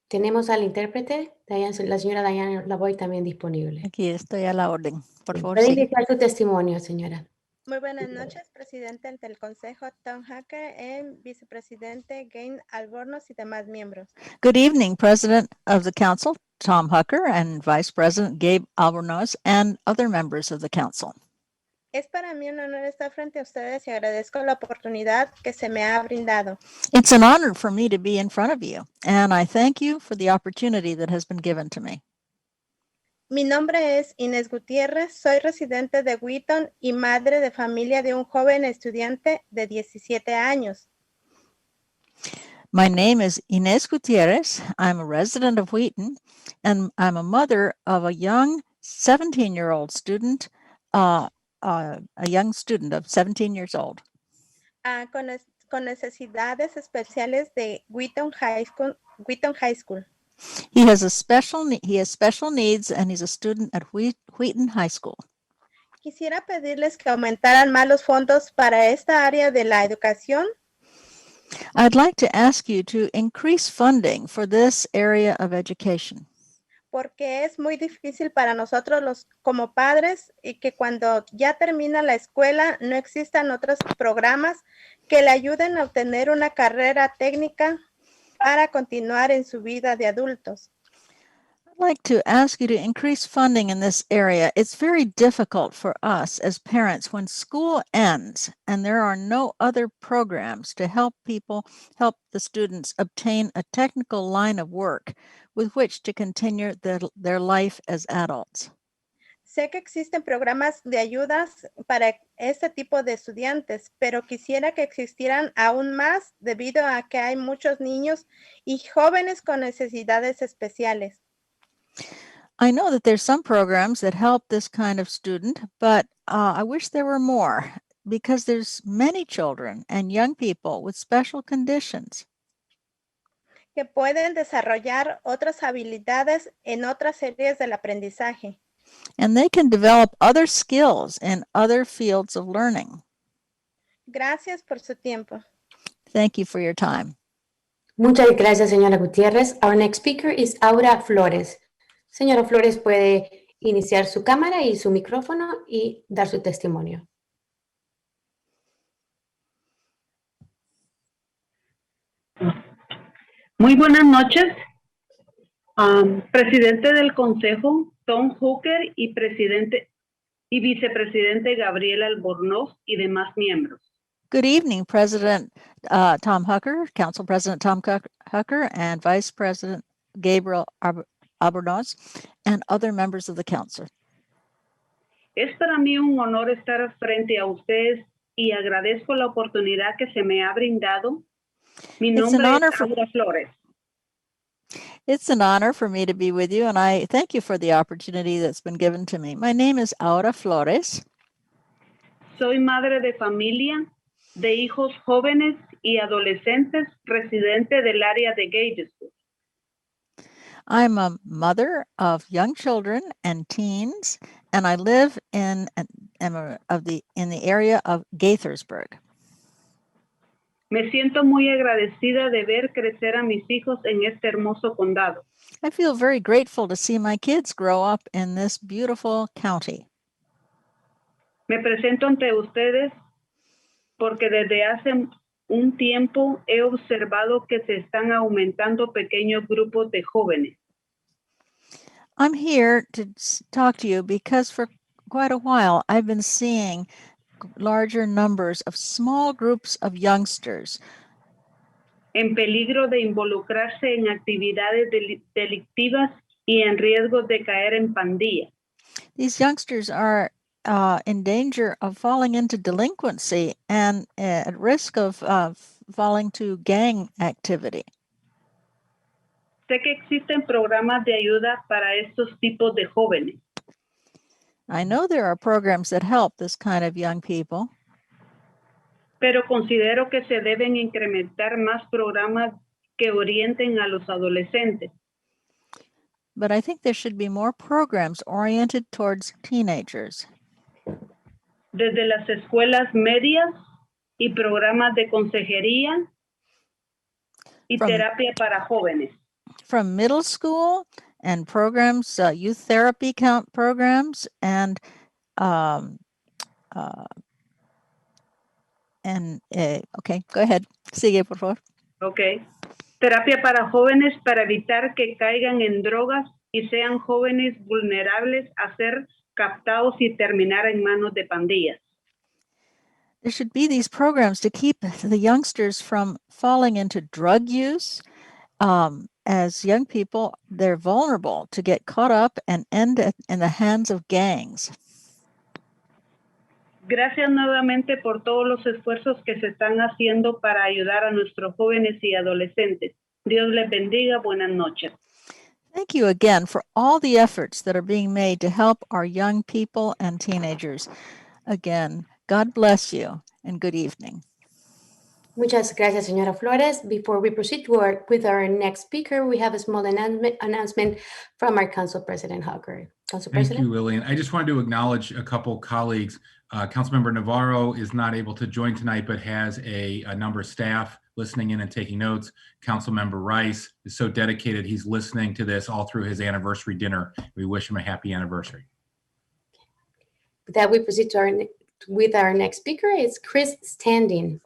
Tenemos al intérprete, la señora Diana Lavoy, también disponible. Aquí estoy a la orden, por favor. Puede Sí. iniciar su testimonio, señora. Muy buenas noches, presidente del Consejo Tom Hacker, and vicepresidente Gain Albornoz y demás miembros. Good evening, President of the Council, Tom Hucker, and Vice President Gabe Albornoz, and other members of the Council. Es para mí un honor estar frente a ustedes y agradezco la oportunidad que se me ha brindado. It's an honor for me to be in front of you, and I thank you for the opportunity that has been given to me. Mi nombre es Ines Gutierrez, soy residente de Wheaton y madre de familia de un joven estudiante de 17 años. My name is Ines Gutierrez. I'm a resident of Wheaton, and I'm a mother of a young 17-year-old student, a young student of 17 years old. Con necesidades especiales de Wheaton High School. He has special needs, and he's a student at Wheaton High School. Quisiera pedirles que aumentaran más los fondos para esta área de la educación. I'd like to ask you to increase funding for this area of education. porque es muy difícil para nosotros como padres y que cuando ya termina la escuela no existan otros programas que le ayuden a obtener una carrera técnica para continuar en su vida de adultos. I'd like to ask you to increase funding in this area. It's very difficult for us as parents when school ends and there are no other programs to help the students obtain a technical line of work with which to continue their life as adults. Sé que existen programas de ayudas para este tipo de estudiantes, pero quisiera que existieran aún más debido a que hay muchos niños y jóvenes con necesidades especiales. I know that there's some programs that help this kind of student, but I wish there were more because there's many children and young people with special conditions. Que pueden desarrollar otras habilidades en otras áreas del aprendizaje. And they can develop other skills in other fields of learning. Gracias por su tiempo. Thank you for your time. Muchas gracias, señora Gutiérrez. Our next speaker is Aura Flores. Señora Flores, puede iniciar su cámara y su micrófono y dar su testimonio. Muy buenas noches, presidente del Consejo, Tom Hooker, y vicepresidente Gabriela Albornoz y demás miembros. Good evening, President Tom Hooker, Council President Tom Hooker, and Vice President Gabriel Albornoz, and other members of the council. Es para mí un honor estar frente a ustedes y agradezco la oportunidad que se me ha brindado. Mi nombre es Aura Flores. It's an honor for me to be with you, and I thank you for the opportunity that's been given to me. My name is Aura Flores. Soy madre de familia, de hijos jóvenes y adolescentes residente del área de Gatesburg. I'm a mother of young children and teens, and I live in the area of Gaithersburg. Me siento muy agradecida de ver crecer a mis hijos en este hermoso condado. I feel very grateful to see my kids grow up in this beautiful county. Me presento ante ustedes porque desde hace un tiempo he observado que se están aumentando pequeños grupos de jóvenes. I'm here to talk to you because for quite a while I've been seeing larger numbers of small groups of youngsters en peligro de involucrarse en actividades delictivas y en riesgo de caer en pandillas. These youngsters are in danger of falling into delinquency and at risk of falling to gang activity. Sé que existen programas de ayuda para estos tipos de jóvenes. I know there are programs that help this kind of young people. Pero considero que se deben incrementar más programas que orienten a los adolescentes. But I think there should be more programs oriented towards teenagers. Desde las escuelas medias y programas de consejería y terapia para jóvenes. From middle school and programs, youth therapy programs, and okay, go ahead. Sigue, por favor. Okay. Terapia para jóvenes para evitar que caigan en drogas y sean jóvenes vulnerables a ser captados y terminar en manos de pandillas. There should be these programs to keep the youngsters from falling into drug use. As young people, they're vulnerable to get caught up and end in the hands of gangs. Gracias nuevamente por todos los esfuerzos que se están haciendo para ayudar a nuestros jóvenes y adolescentes. Dios les bendiga. Buenas noches. Thank you again for all the efforts that are being made to help our young people and teenagers. Again, God bless you and good evening. Muchas gracias, señora Flores. Before we proceed with our next speaker, we have a small announcement from our Council President Hooker. Council President. Thank you, Lillian. I just wanted to acknowledge a couple colleagues. Councilmember Navarro is not able to join tonight, but has a number of staff listening in and taking notes. Councilmember Rice is so dedicated. He's listening to this all through his anniversary dinner. We wish him a happy anniversary. With that, we proceed to with our next speaker. It's Chris Standing.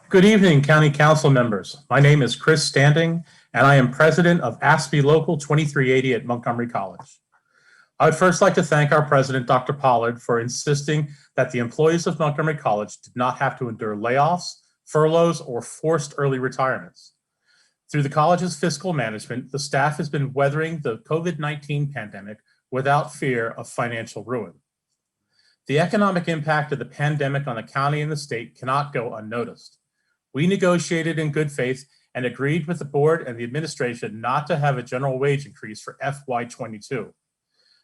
Good evening, County Council members. My name is Chris Standing, and I am president of ASPE Local 2380 at Montgomery College. I would first like to thank our president, Dr. Pollard, for insisting that the employees of Montgomery College did not have to endure layoffs, furloughs, or forced early retirements. Through the college's fiscal management, the staff has been weathering the COVID-19 pandemic without fear of financial ruin. The economic impact of the pandemic on the county and the state cannot go unnoticed. We negotiated in good faith and agreed with the board and the administration not to have a general wage increase for FY22.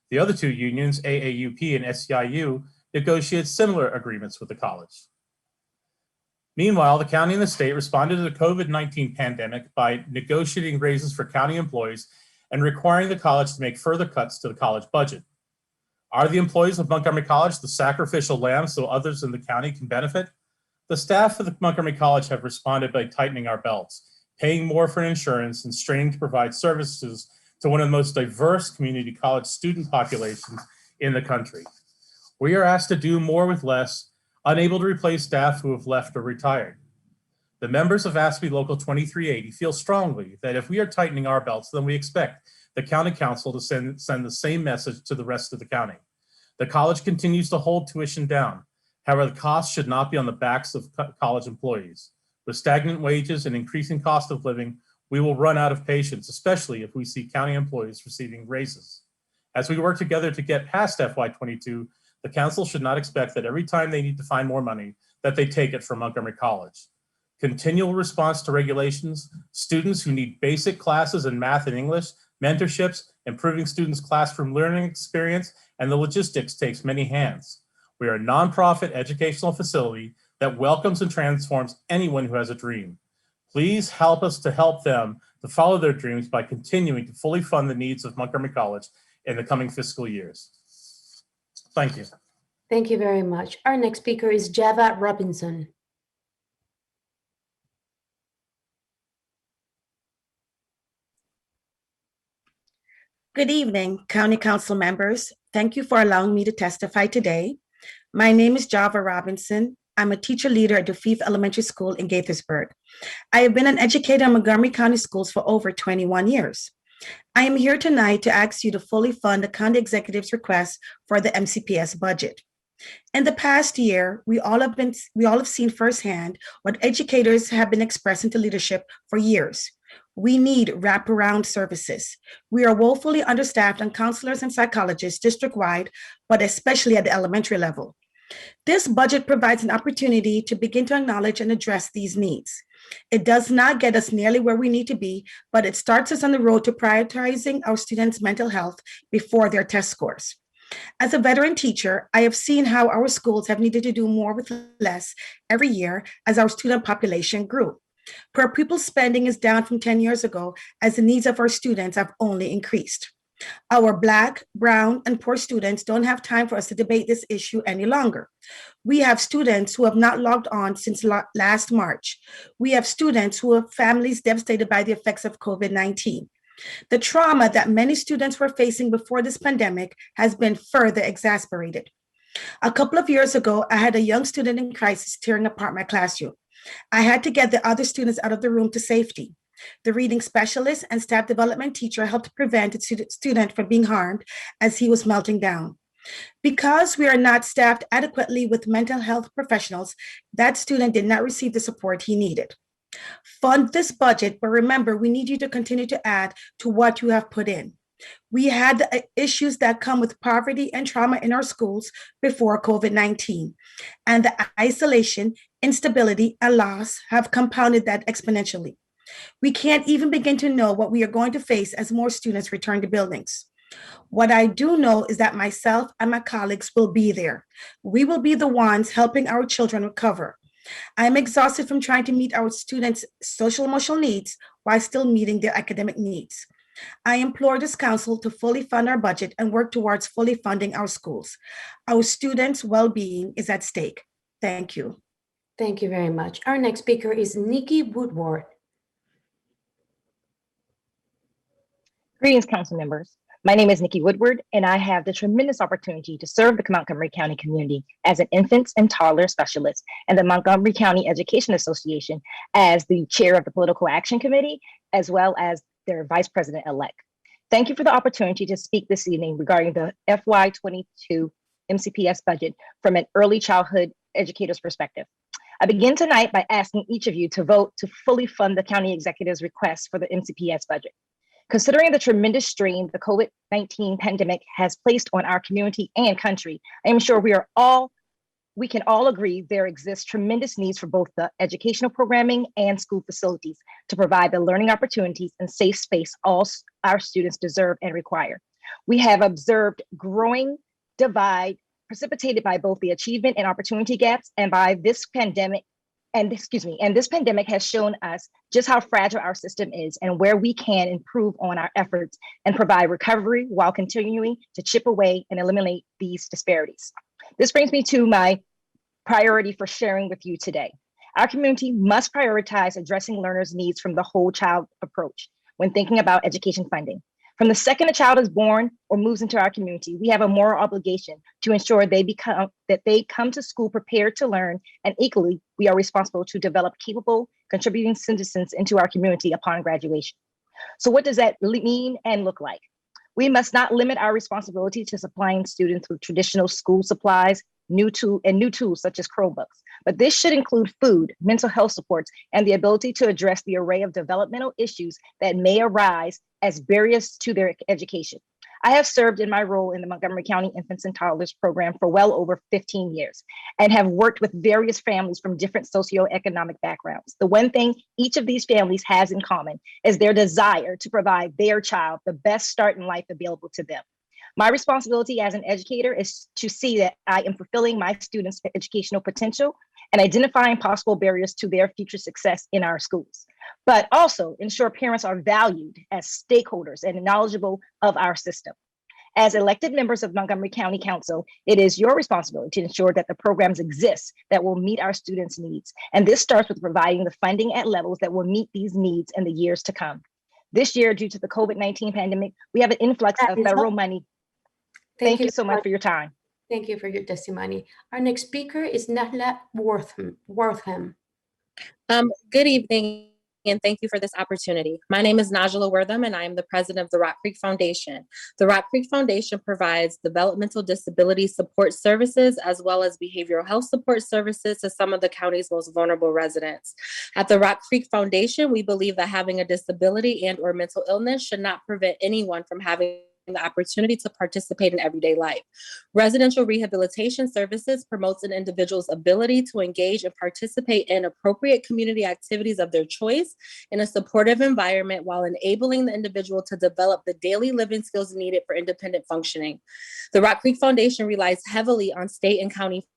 The other two unions, AAUP and SEIU, negotiated similar agreements with the college. Meanwhile, the county and the state responded to the COVID-19 pandemic by negotiating raises for county employees and requiring the college to make further cuts to the college budget. Are the employees of Montgomery College the sacrificial lambs so others in the county can benefit? The staff of the Montgomery College have responded by tightening our belts, paying more for insurance, and straining to provide services to one of the most diverse community college student populations in the country. We are asked to do more with less, unable to replace staff who have left or retired. The members of ASPE Local 2380 feel strongly that if we are tightening our belts, then we expect the County Council to send the same message to the rest of the county. The college continues to hold tuition down. However, the cost should not be on the backs of college employees. With stagnant wages and increasing cost of living, we will run out of patience, especially if we see county employees receiving raises. As we work together to get past FY22, the council should not expect that every time they need to find more money, that they take it from Montgomery College. Continual response to regulations, students who need basic classes in math and English, mentorships, improving students' classroom learning experience, and the logistics takes many hands. We are a nonprofit educational facility that welcomes and transforms anyone who has a dream. Please help us to help them to follow their dreams by continuing to fully fund the needs of Montgomery College in the coming fiscal years. Thank you. Thank you very much. Our next speaker is Java Robinson. Good evening, County Council members. Thank you for allowing me to testify today. My name is Java Robinson. I'm a teacher leader at DeFeef Elementary School in Gaithersburg. I have been an educator in Montgomery County Schools for over 21 years. I am here tonight to ask you to fully fund the county executive's request for the MCPS budget. In the past year, we all have seen firsthand what educators have been expressing to leadership for years. We need wraparound services. We are woefully understaffed on counselors and psychologists district-wide, but especially at the elementary level. This budget provides an opportunity to begin to acknowledge and address these needs. It does not get us nearly where we need to be, but it starts us on the road to prioritizing our students' mental health before their test scores. As a veteran teacher, I have seen how our schools have needed to do more with less every year as our student population grew. Per pupil spending is down from 10 years ago as the needs of our students have only increased. Our Black, Brown, and poor students don't have time for us to debate this issue any longer. We have students who have not logged on since last March. We have students who have families devastated by the effects of COVID-19. The trauma that many students were facing before this pandemic has been further exacerbated. A couple of years ago, I had a young student in crisis tearing apart my classroom. I had to get the other students out of the room to safety. The reading specialist and staff development teacher helped prevent the student from being harmed as he was melting down. Because we are not staffed adequately with mental health professionals, that student did not receive the support he needed. Fund this budget, but remember, we need you to continue to add to what you have put in. We had the issues that come with poverty and trauma in our schools before COVID-19, and the isolation, instability, and loss have compounded that exponentially. We can't even begin to know what we are going to face as more students return to buildings. What I do know is that myself and my colleagues will be there. We will be the ones helping our children recover. I'm exhausted from trying to meet our students' social emotional needs while still meeting their academic needs. I implore this council to fully fund our budget and work towards fully funding our schools. Our students' well-being is at stake. Thank you. Thank you very much. Our next speaker is Nikki Woodward. Greetings, council members. My name is Nikki Woodward, and I have the tremendous opportunity to serve the Montgomery County community as an infants and toddler specialist and the Montgomery County Education Association as the chair of the Political Action Committee, as well as their vice president-elect. Thank you for the opportunity to speak this evening regarding the FY22 MCPS budget from an early childhood educator's perspective. I begin tonight by asking each of you to vote to fully fund the county executive's request for the MCPS budget. Considering the tremendous strain the COVID-19 pandemic has placed on our community and country, I am sure we can all agree there exists tremendous needs for both the educational programming and school facilities to provide the learning opportunities and safe space all our students deserve and require. We have observed growing divide precipitated by both the achievement and opportunity gaps and by this pandemic. And this pandemic has shown us just how fragile our system is and where we can improve on our efforts and provide recovery while continuing to chip away and eliminate these disparities. This brings me to my priority for sharing with you today. Our community must prioritize addressing learners' needs from the whole child approach when thinking about education funding. From the second a child is born or moves into our community, we have a moral obligation to ensure they come to school prepared to learn, and equally, we are responsible to develop capable, contributing citizens into our community upon graduation. So what does that mean and look like? We must not limit our responsibility to supplying students with traditional school supplies, new tools such as Chromebooks, but this should include food, mental health supports, and the ability to address the array of developmental issues that may arise as barriers to their education. I have served in my role in the Montgomery County Infants and Toddlers Program for well over 15 years and have worked with various families from different socioeconomic backgrounds. The one thing each of these families has in common is their desire to provide their child the best start in life available to them. My responsibility as an educator is to see that I am fulfilling my students' educational potential and identifying possible barriers to their future success in our schools, but also ensure parents are valued as stakeholders and knowledgeable of our system. As elected members of Montgomery County Council, it is your responsibility to ensure that the programs exist that will meet our students' needs. And this starts with providing the funding at levels that will meet these needs in the years to come. This year, due to the COVID-19 pandemic, we have an influx of federal money. Thank you so much for your time. Thank you for your testimony. Our next speaker is Nahla Wortham. Good evening, and thank you for this opportunity. My name is Najla Wortham, and I am the president of the Rock Creek Foundation. The Rock Creek Foundation provides developmental disability support services as well as behavioral health support services to some of the county's most vulnerable residents. At the Rock Creek Foundation, we believe that having a disability and or mental illness should not prevent anyone from having the opportunity to participate in everyday life. Residential rehabilitation services promotes an individual's ability to engage and participate in appropriate community activities of their choice in a supportive environment while enabling the individual to develop the daily living skills needed for independent functioning. The Rock Creek Foundation relies heavily on state and county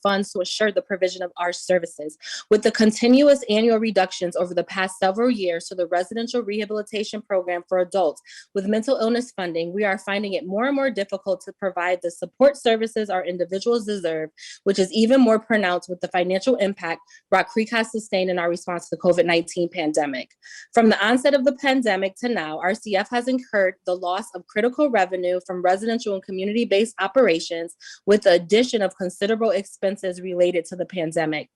funds to assure the provision of our services. With the continuous annual reductions over the past several years to the residential rehabilitation program for adults with mental illness funding, we are finding it more and more difficult to provide the support services our individuals deserve, which is even more pronounced with the financial impact Rock Creek has sustained in our response to the COVID-19 pandemic. From the onset of the pandemic to now, our CF has incurred the loss of critical revenue from residential and community-based operations with the addition of considerable expenses related to the pandemic.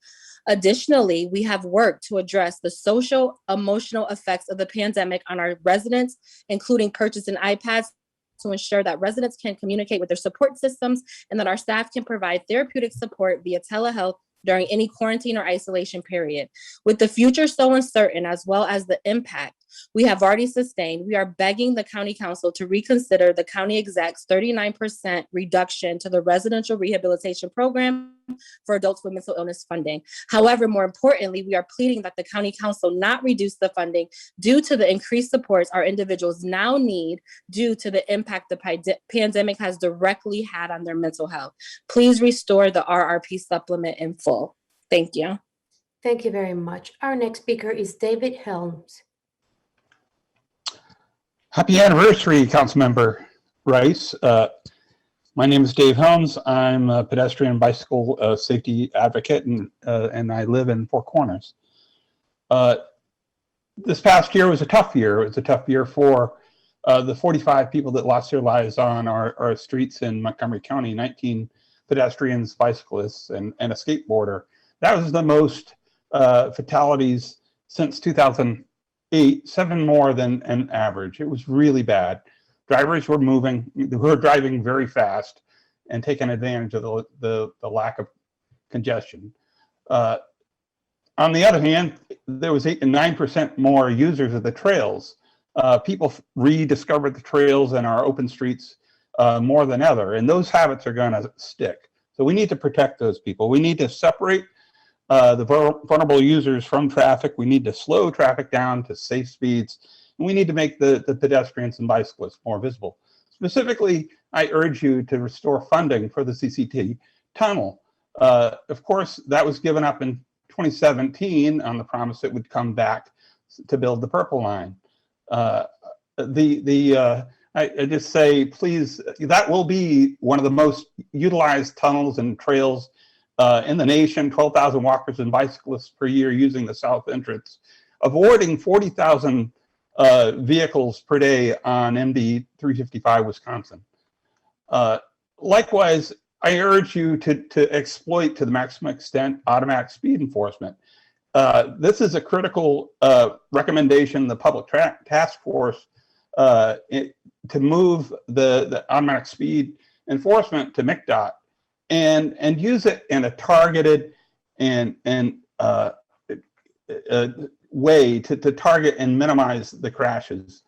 Additionally, we have worked to address the social, emotional effects of the pandemic on our residents, including purchasing iPads to ensure that residents can communicate with their support systems and that our staff can provide therapeutic support via telehealth during any quarantine or isolation period. With the future so uncertain, as well as the impact we have already sustained, we are begging the County Council to reconsider the County Exec's 39% reduction to the residential rehabilitation program for adults with mental illness funding. However, more importantly, we are pleading that the County Council not reduce the funding due to the increased supports our individuals now need due to the impact the pandemic has directly had on their mental health. Please restore the RRP supplement in full. Thank you. Thank you very much. Our next speaker is David Holmes. Happy anniversary, Councilmember Rice. My name is Dave Holmes. I'm a pedestrian and bicycle safety advocate, and I live in Four Corners. This past year was a tough year. It was a tough year for the 45 people that lost their lives on our streets in Montgomery County, 19 pedestrians, bicyclists, and a skateboarder. That was the most fatalities since 2008, 7 more than an average. It was really bad. Drivers were driving very fast and taking advantage of the lack of congestion. On the other hand, there was 8 and 9% more users of the trails. People rediscovered the trails and our open streets more than ever, and those habits are going to stick. So we need to protect those people. We need to separate the vulnerable users from traffic. We need to slow traffic down to safe speeds. And we need to make the pedestrians and bicyclists more visible. Specifically, I urge you to restore funding for the CCT tunnel. Of course, that was given up in 2017 on the promise it would come back to build the Purple Line. I just say, please, that will be one of the most utilized tunnels and trails in the nation. 12,000 walkers and bicyclists per year using the south entrance, avoiding 40,000 vehicles per day on MD 355 Wisconsin. Likewise, I urge you to exploit to the maximum extent automatic speed enforcement. This is a critical recommendation, the public task force, to move the automatic speed enforcement to MCDOT and use it in a targeted and way to target and minimize the crashes.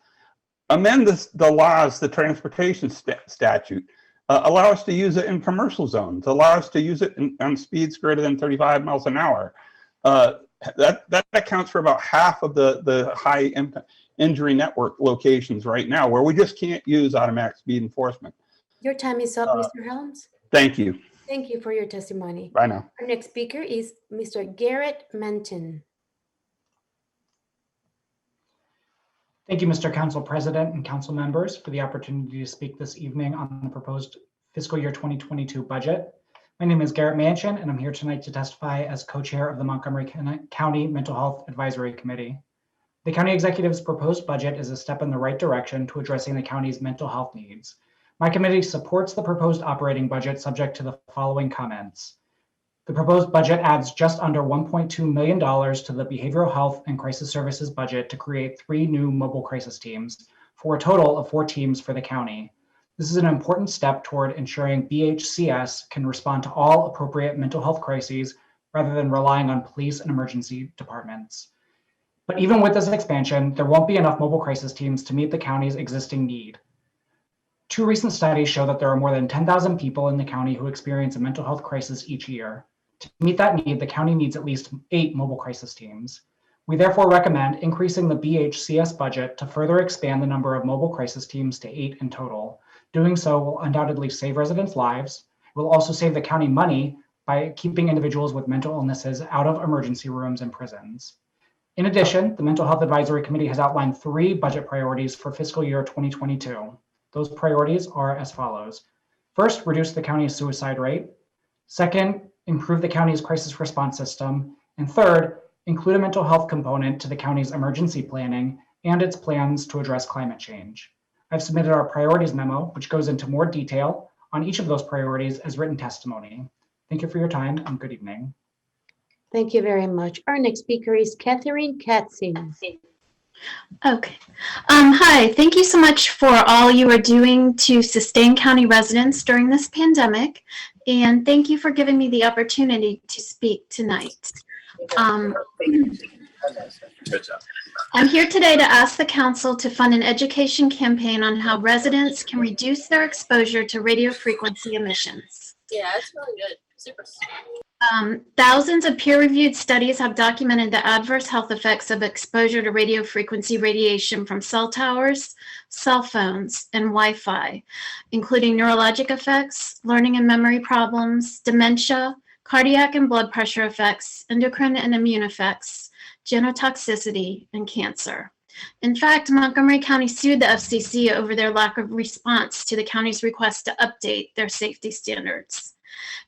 Amend the laws, the transportation statute. Allow us to use it in commercial zones. Allow us to use it on speeds greater than 35 miles an hour. That accounts for about half of the high injury network locations right now, where we just can't use automatic speed enforcement. Your time is up, Mr. Helms. Thank you. Thank you for your testimony. Bye now. Our next speaker is Mr. Garrett Menton. Thank you, Mr. Council President and council members, for the opportunity to speak this evening on the proposed fiscal year 2022 budget. My name is Garrett Manchin, and I'm here tonight to testify as co-chair of the Montgomery County Mental Health Advisory Committee. The county executive's proposed budget is a step in the right direction to addressing the county's mental health needs. My committee supports the proposed operating budget subject to the following comments. The proposed budget adds just under $1.2 million to the Behavioral Health and Crisis Services budget to create 3 new mobile crisis teams for a total of 4 teams for the county. This is an important step toward ensuring BHCS can respond to all appropriate mental health crises rather than relying on police and emergency departments. But even with this expansion, there won't be enough mobile crisis teams to meet the county's existing need. 2 recent studies show that there are more than 10,000 people in the county who experience a mental health crisis each year. To meet that need, the county needs at least 8 mobile crisis teams. We therefore recommend increasing the BHCS budget to further expand the number of mobile crisis teams to 8 in total. Doing so will undoubtedly save residents' lives. It will also save the county money by keeping individuals with mental illnesses out of emergency rooms and prisons. In addition, the Mental Health Advisory Committee has outlined 3 budget priorities for fiscal year 2022. Those priorities are as follows. First, reduce the county's suicide rate. Second, improve the county's crisis response system. And third, include a mental health component to the county's emergency planning and its plans to address climate change. I've submitted our priorities memo, which goes into more detail on each of those priorities as written testimony. Thank you for your time and good evening. Thank you very much. Our next speaker is Catherine Katzin. Okay. Hi, thank you so much for all you are doing to sustain county residents during this pandemic. And thank you for giving me the opportunity to speak tonight. I'm here today to ask the council to fund an education campaign on how residents can reduce their exposure to radio frequency emissions. Yeah, it's really good. Super. Thousands of peer-reviewed studies have documented the adverse health effects of exposure to radio frequency radiation from cell towers, cell phones, and Wi-Fi, including neurologic effects, learning and memory problems, dementia, cardiac and blood pressure effects, endocrine and immune effects, genotoxicity, and cancer. In fact, Montgomery County sued the FCC over their lack of response to the county's request to update their safety standards.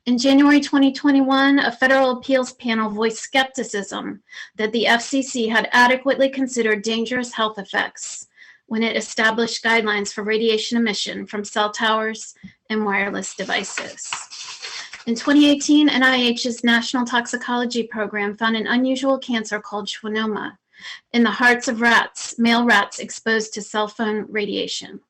In January 2021, a federal appeals panel voiced skepticism that the FCC had adequately considered dangerous health effects when it established guidelines for radiation emission from cell towers and wireless devices. In 2018, NIH's National Toxicology Program found an unusual cancer called schwannoma in the hearts of rats, male rats exposed to cell phone radiation.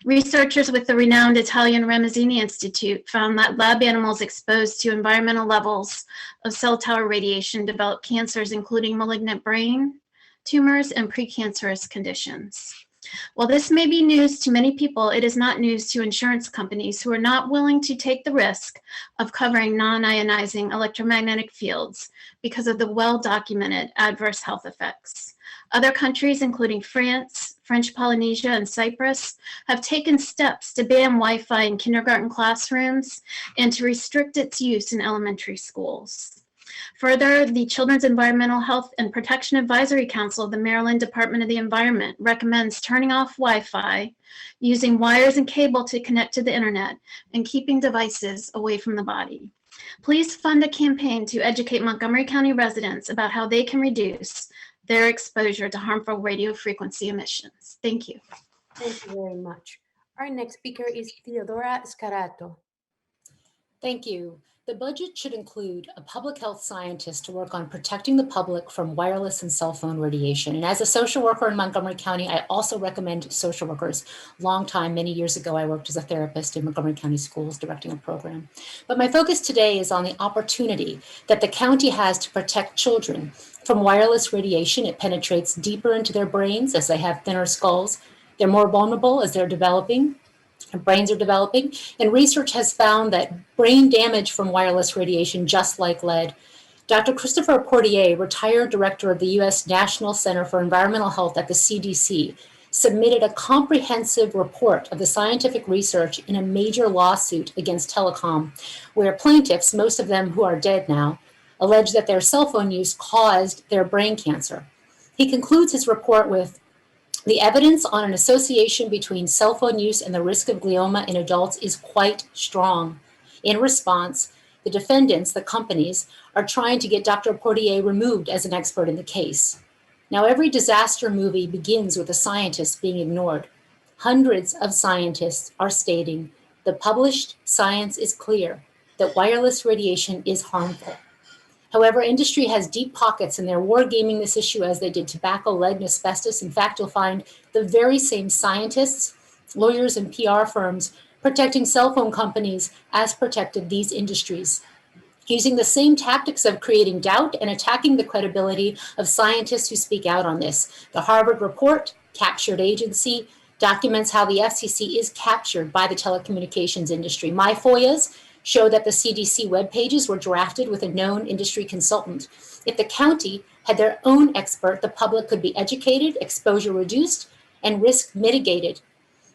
Researchers with the renowned Italian Ramazzini Institute found that lab animals exposed to environmental levels of cell tower radiation developed cancers, including malignant brain tumors and precancerous conditions. While this may be news to many people, it is not news to insurance companies who are not willing to take the risk of covering non-ionizing electromagnetic fields because of the well-documented adverse health effects. Other countries, including France, French Polynesia, and Cyprus, have taken steps to ban Wi-Fi in kindergarten classrooms and to restrict its use in elementary schools. Further, the Children's Environmental Health and Protection Advisory Council of the Maryland Department of the Environment recommends turning off Wi-Fi, using wires and cable to connect to the internet, and keeping devices away from the body. Please fund a campaign to educate Montgomery County residents about how they can reduce their exposure to harmful radio frequency emissions. Thank you. Thank you very much. Our next speaker is Theodora Scarato. Thank you. The budget should include a public health scientist to work on protecting the public from wireless and cell phone radiation. And as a social worker in Montgomery County, I also recommend social workers. Many years ago, I worked as a therapist in Montgomery County schools directing a program. But my focus today is on the opportunity that the county has to protect children from wireless radiation. It penetrates deeper into their brains as they have thinner skulls. They're more vulnerable as they're developing. Their brains are developing, and research has found that brain damage from wireless radiation, just like lead. Dr. Christopher Portier, retired director of the U.S. National Center for Environmental Health at the CDC, submitted a comprehensive report of the scientific research in a major lawsuit against telecom, where plaintiffs, most of them who are dead now, allege that their cell phone use caused their brain cancer. He concludes his report with, the evidence on an association between cell phone use and the risk of glioma in adults is quite strong. In response, the defendants, the companies, are trying to get Dr. Portier removed as an expert in the case. Now, every disaster movie begins with a scientist being ignored. Hundreds of scientists are stating the published science is clear that wireless radiation is harmful. However, industry has deep pockets and they're wargaming this issue as they did tobacco, lead, and asbestos. In fact, you'll find the very same scientists, lawyers, and PR firms protecting cell phone companies as protected these industries, using the same tactics of creating doubt and attacking the credibility of scientists who speak out on this. The Harvard report, Captured Agency, documents how the FCC is captured by the telecommunications industry. My FOIAs show that the CDC web pages were drafted with a known industry consultant. If the county had their own expert, the public could be educated, exposure reduced, and risk mitigated.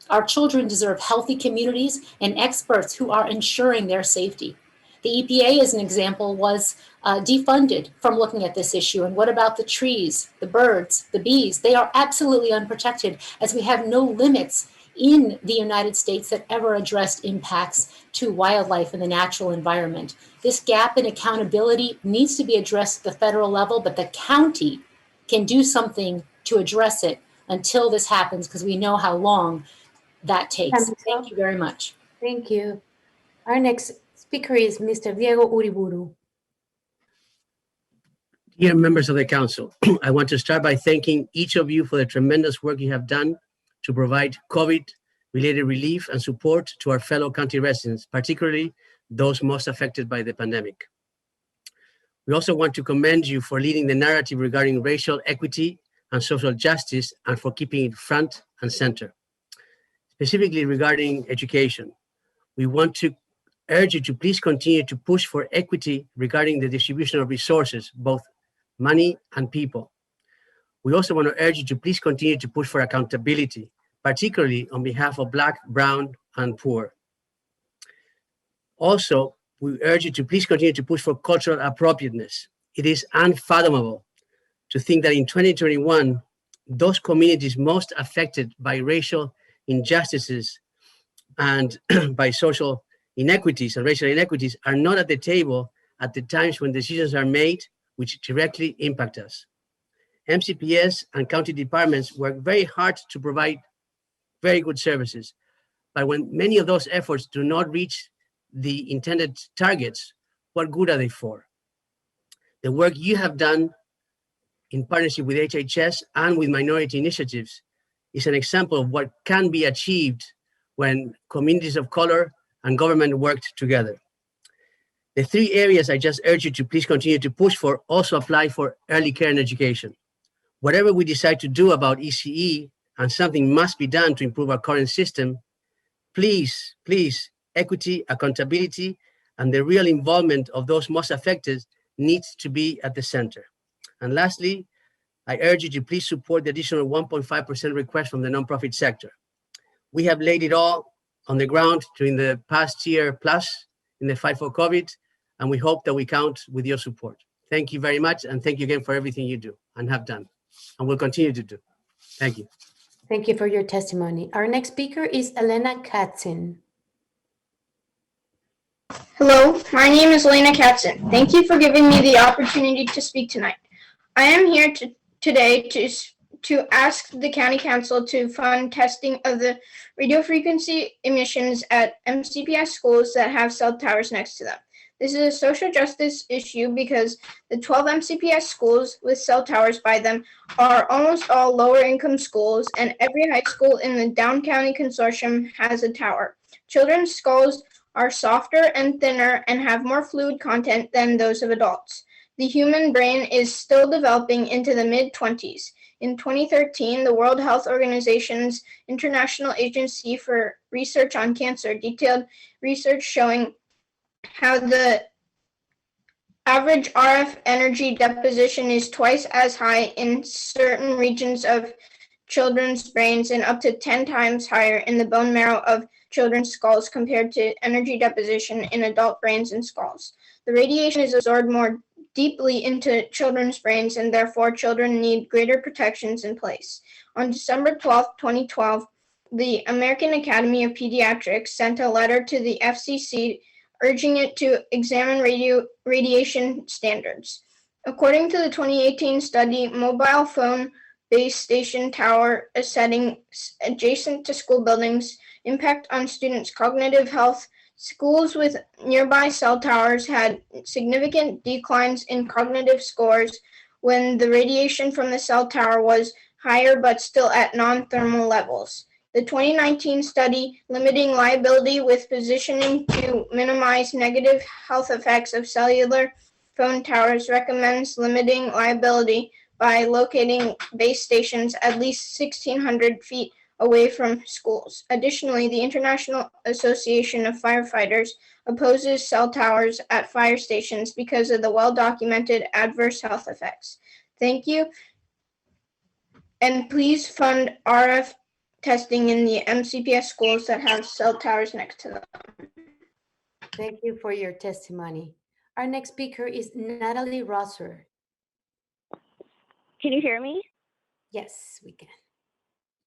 Our children deserve healthy communities and experts who are ensuring their safety. The EPA, as an example, was defunded from looking at this issue. And what about the trees, the birds, the bees? They are absolutely unprotected, as we have no limits in the United States that ever addressed impacts to wildlife and the natural environment. This gap in accountability needs to be addressed at the federal level, but the county can do something to address it until this happens, because we know how long that takes. Thank you very much. Thank you. Our next speaker is Mr. Diego Uriburu. Dear members of the council, I want to start by thanking each of you for the tremendous work you have done to provide COVID-related relief and support to our fellow county residents, particularly those most affected by the pandemic. We also want to commend you for leading the narrative regarding racial equity and social justice and for keeping it front and center. Specifically regarding education, we want to urge you to please continue to push for equity regarding the distribution of resources, both money and people. We also want to urge you to please continue to push for accountability, particularly on behalf of Black, Brown, and poor. Also, we urge you to please continue to push for cultural appropriateness. It is unfathomable to think that in 2021, those communities most affected by racial injustices and by social inequities and racial inequities are not at the table at the times when decisions are made which directly impact us. MCPS and county departments work very hard to provide very good services, but when many of those efforts do not reach the intended targets, what good are they for? The work you have done in partnership with HHS and with minority initiatives is an example of what can be achieved when communities of color and government worked together. The three areas I just urge you to please continue to push for also apply for early care and education. Whatever we decide to do about ECE, and something must be done to improve our current system, please, equity, accountability, and the real involvement of those most affected needs to be at the center. And lastly, I urge you to please support the additional 1.5% request from the nonprofit sector. We have laid it all on the ground during the past year plus in the fight for COVID, and we hope that we count with your support. Thank you very much, and thank you again for everything you do and have done, and will continue to do. Thank you. Thank you for your testimony. Our next speaker is Elena Katzin. Hello, my name is Elena Katzin. Thank you for giving me the opportunity to speak tonight. I am here today to ask the County Council to fund testing of the radio frequency emissions at MCPS schools that have cell towers next to them. This is a social justice issue because the 12 MCPS schools with cell towers by them are almost all lower income schools, and every high school in the Down County Consortium has a tower. Children's skulls are softer and thinner and have more fluid content than those of adults. The human brain is still developing into the mid-20s. In 2013, the World Health Organization's International Agency for Research on Cancer detailed research showing how the average RF energy deposition is twice as high in certain regions of children's brains and up to 10 times higher in the bone marrow of children's skulls compared to energy deposition in adult brains and skulls. The radiation is absorbed more deeply into children's brains, and therefore children need greater protections in place. On December 12, 2012, the American Academy of Pediatrics sent a letter to the FCC urging it to examine radiation standards. According to the 2018 study, mobile phone base station tower settings adjacent to school buildings impact on students' cognitive health. Schools with nearby cell towers had significant declines in cognitive scores when the radiation from the cell tower was higher but still at non-thermal levels. The 2019 study limiting liability with positioning to minimize negative health effects of cellular phone towers recommends limiting liability by locating base stations at least 1,600 feet away from schools. Additionally, the International Association of Firefighters opposes cell towers at fire stations because of the well-documented adverse health effects. Thank you, and please fund RF testing in the MCPS schools that have cell towers next to them. Thank you for your testimony. Our next speaker is Natalie Rosser. Can you hear me? Yes, we can.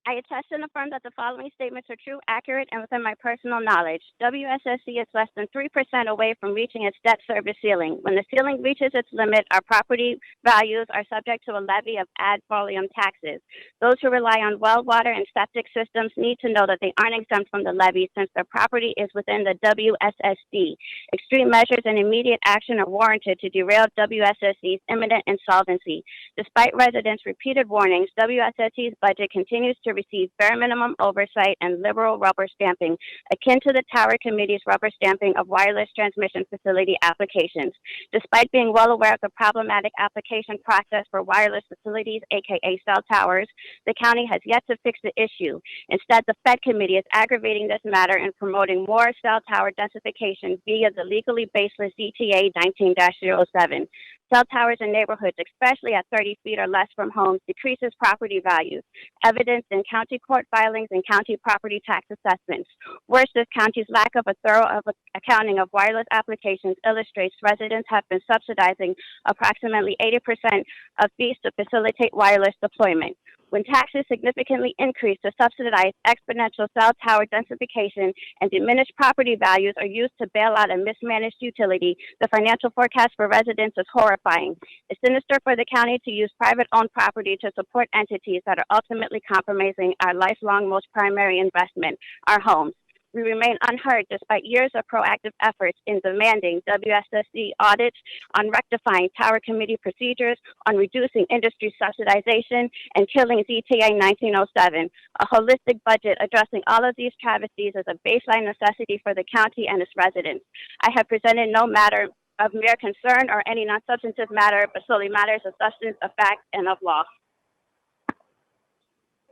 I attest and affirm that the following statements are true, accurate, and within my personal knowledge. WSSC is less than 3% away from reaching its debt service ceiling. When the ceiling reaches its limit, our property values are subject to a levy of ad valorem taxes. Those who rely on well water and septic systems need to know that they aren't exempt from the levy since their property is within the WSSD. Extreme measures and immediate action are warranted to derail WSSC's imminent insolvency. Despite residents' repeated warnings, WSSC's budget continues to receive bare minimum oversight and liberal rubber stamping, akin to the Tower Committee's rubber stamping of wireless transmission facility applications. Despite being well aware of the problematic application process for wireless facilities, aka cell towers, the county has yet to fix the issue. Instead, the Fed Committee is aggravating this matter and promoting more cell tower densification via the legally baseless ZTA 19-07. Cell towers in neighborhoods, especially at 30 feet or less from homes, decreases property values, evidenced in county court filings and county property tax assessments. Worse, this county's lack of a thorough accounting of wireless applications illustrates residents have been subsidizing approximately 80% of fees to facilitate wireless deployment. When taxes significantly increase to subsidize exponential cell tower densification and diminished property values are used to bail out a mismanaged utility, the financial forecast for residents is horrifying. It's sinister for the county to use private-owned property to support entities that are ultimately compromising our lifelong most primary investment, our homes. We remain unheard despite years of proactive efforts in demanding WSSC audits, on rectifying Tower Committee procedures, on reducing industry subsidization, and killing ZTA 1907. A holistic budget addressing all of these travesties is a baseline necessity for the county and its residents. I have presented no matter of mere concern or any non-substantive matter, but solely matters of substance, of fact, and of law.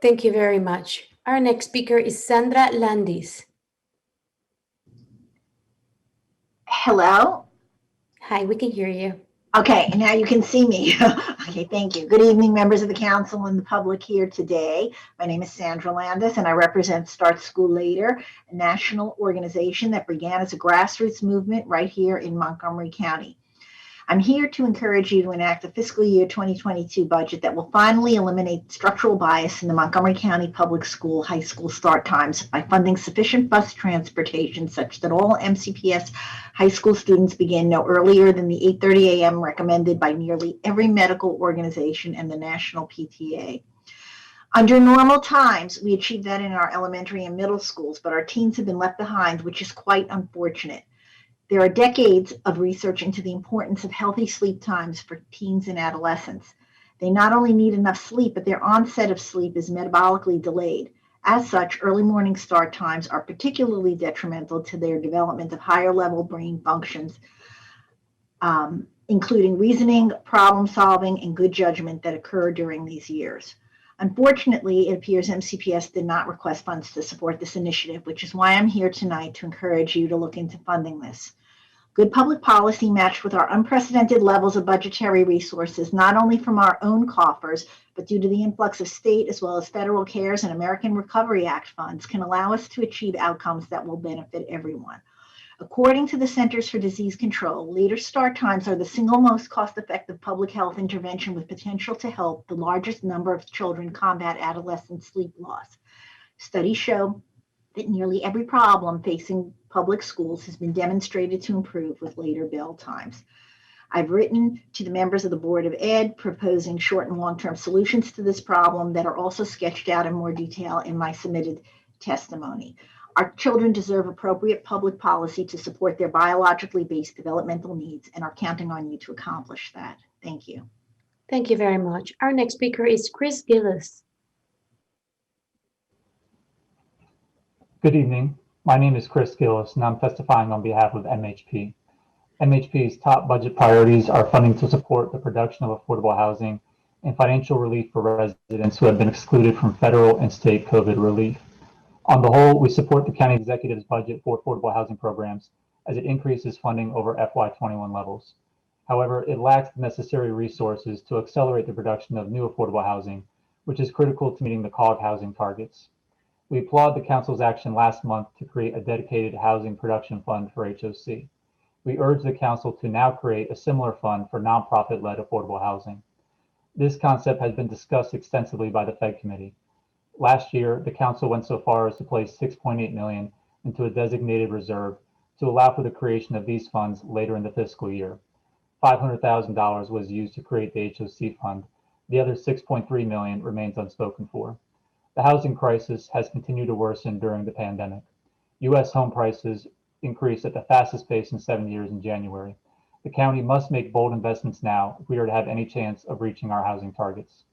Thank you very much. Our next speaker is Sandra Landis. Hello? Hi, we can hear you. Okay, now you can see me. Okay, thank you. Good evening, members of the council and the public here today. My name is Sandra Landis, and I represent Start School Later, a national organization that began as a grassroots movement right here in Montgomery County. I'm here to encourage you to enact a fiscal year 2022 budget that will finally eliminate structural bias in the Montgomery County Public School high school start times by funding sufficient bus transportation such that all MCPS high school students begin no earlier than the 8:30 a.m. recommended by nearly every medical organization and the National PTA. Under normal times, we achieve that in our elementary and middle schools, but our teens have been left behind, which is quite unfortunate. There are decades of research into the importance of healthy sleep times for teens and adolescents. They not only need enough sleep, but their onset of sleep is metabolically delayed. As such, early morning start times are particularly detrimental to their development of higher level brain functions, including reasoning, problem solving, and good judgment that occur during these years. Unfortunately, it appears MCPS did not request funds to support this initiative, which is why I'm here tonight to encourage you to look into funding this. Good public policy matched with our unprecedented levels of budgetary resources, not only from our own coffers, but due to the influx of state as well as federal CARES and American Recovery Act funds, can allow us to achieve outcomes that will benefit everyone. According to the Centers for Disease Control, later start times are the single most cost-effective public health intervention with potential to help the largest number of children combat adolescent sleep loss. Studies show that nearly every problem facing public schools has been demonstrated to improve with later bell times. I've written to the members of the Board of Ed proposing short and long-term solutions to this problem that are also sketched out in more detail in my submitted testimony. Our children deserve appropriate public policy to support their biologically based developmental needs and are counting on you to accomplish that. Thank you. Thank you very much. Our next speaker is Chris Gillis. Good evening. My name is Chris Gillis, and I'm testifying on behalf of MHP. MHP's top budget priorities are funding to support the production of affordable housing and financial relief for residents who have been excluded from federal and state COVID relief. On the whole, we support the county executive's budget for affordable housing programs as it increases funding over FY21 levels. However, it lacks the necessary resources to accelerate the production of new affordable housing, which is critical to meeting the COG housing targets. We applaud the Council's action last month to create a dedicated housing production fund for HOC. We urge the Council to now create a similar fund for nonprofit-led affordable housing. This concept has been discussed extensively by the Fed Committee. Last year, the Council went so far as to place $6.8 million into a designated reserve to allow for the creation of these funds later in the fiscal year. $500,000 was used to create the HOC fund. The other $6.3 million remains unspoken for. The housing crisis has continued to worsen during the pandemic. U.S. home prices increased at the fastest pace in 7 years in January. The county must make bold investments now if we are to have any chance of reaching our housing targets.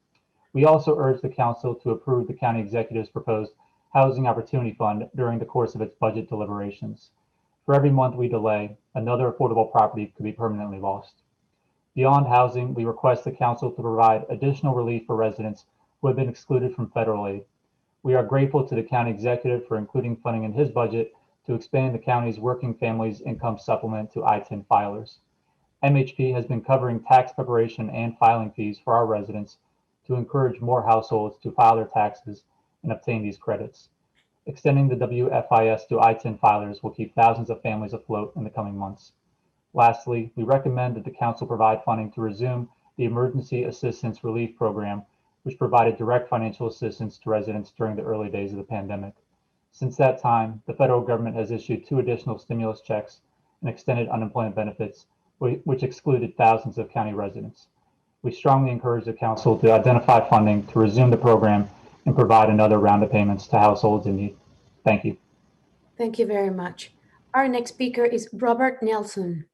We also urge the Council to approve the county executive's proposed Housing Opportunity Fund during the course of its budget deliberations. For every month we delay, another affordable property could be permanently lost. Beyond housing, we request the Council to provide additional relief for residents who have been excluded from federal aid. We are grateful to the county executive for including funding in his budget to expand the county's Working Families Income Supplement to I-10 filers. MHP has been covering tax preparation and filing fees for our residents to encourage more households to file their taxes and obtain these credits. Extending the WFIS to I-10 filers will keep thousands of families afloat in the coming months. Lastly, we recommend that the Council provide funding to resume the Emergency Assistance Relief Program which provided direct financial assistance to residents during the early days of the pandemic. Since that time, the federal government has issued 2 additional stimulus checks and extended unemployment benefits, which excluded thousands of county residents. We strongly encourage the council to identify funding to resume the program and provide another round of payments to households in need. Thank you. Thank you very much. Our next speaker is Robert Nelson.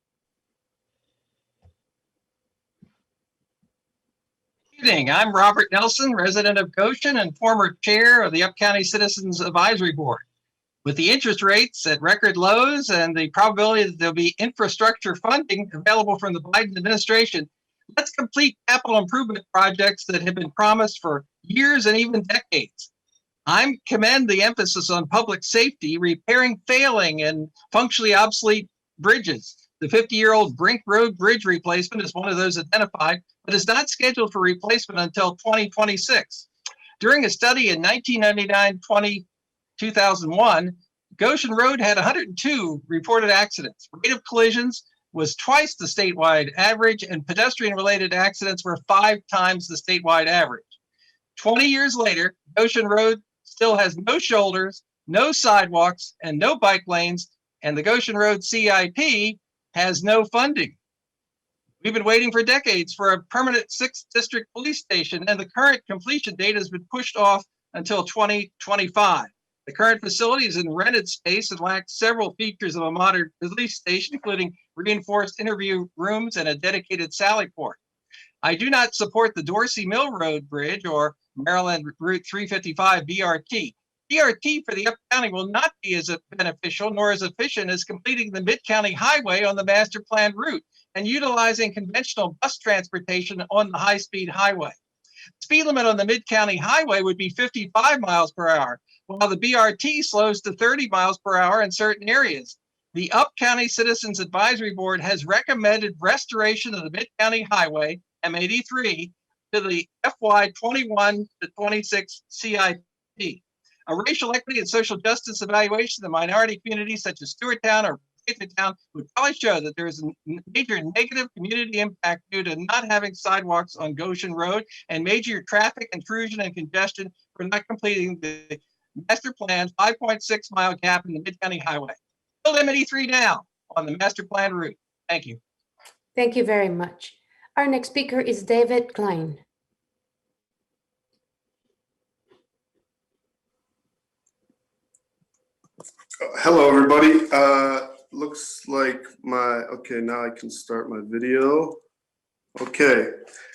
Good evening. I'm Robert Nelson, resident of Goshen and former chair of the Up County Citizens Advisory Board. With the interest rates at record lows and the probability that there'll be infrastructure funding available from the Biden administration, let's complete capital improvement projects that have been promised for years and even decades. I commend the emphasis on public safety, repairing failing and functionally obsolete bridges. The 50-year-old Brink Road Bridge replacement is one of those identified, but is not scheduled for replacement until 2026. During a study in 1999-2001, Goshen Road had 102 reported accidents. Rate of collisions was twice the statewide average, and pedestrian-related accidents were 5 times the statewide average. 20 years later, Goshen Road still has no shoulders, no sidewalks, and no bike lanes, and the Goshen Road CIP has no funding. We've been waiting for decades for a permanent 6th district police station, and the current completion date has been pushed off until 2025. The current facility is in rented space and lacks several features of a modern police station, including reinforced interview rooms and a dedicated sally port. I do not support the Dorsey Mill Road Bridge or Maryland Route 355 BRT. BRT for the Up County will not be as beneficial nor as efficient as completing the Mid-County Highway on the master plan route and utilizing conventional bus transportation on the high-speed highway. Speed limit on the Mid-County Highway would be 55 miles per hour, while the BRT slows to 30 miles per hour in certain areas. The Up County Citizens Advisory Board has recommended restoration of the Mid-County Highway, M83, to the FY 21 to 26 CIP. A racial equity and social justice evaluation of minority communities such as Stewarttown or Town would probably show that there is a major negative community impact due to not having sidewalks on Goshen Road and major traffic intrusion and congestion for not completing the master plan 5.6 mile gap in the Mid-County Highway. Build M83 now on the master plan route. Thank you. Thank you very much. Our next speaker is David Klein. Hello, everybody. Looks like okay, now I can start my video. Okay.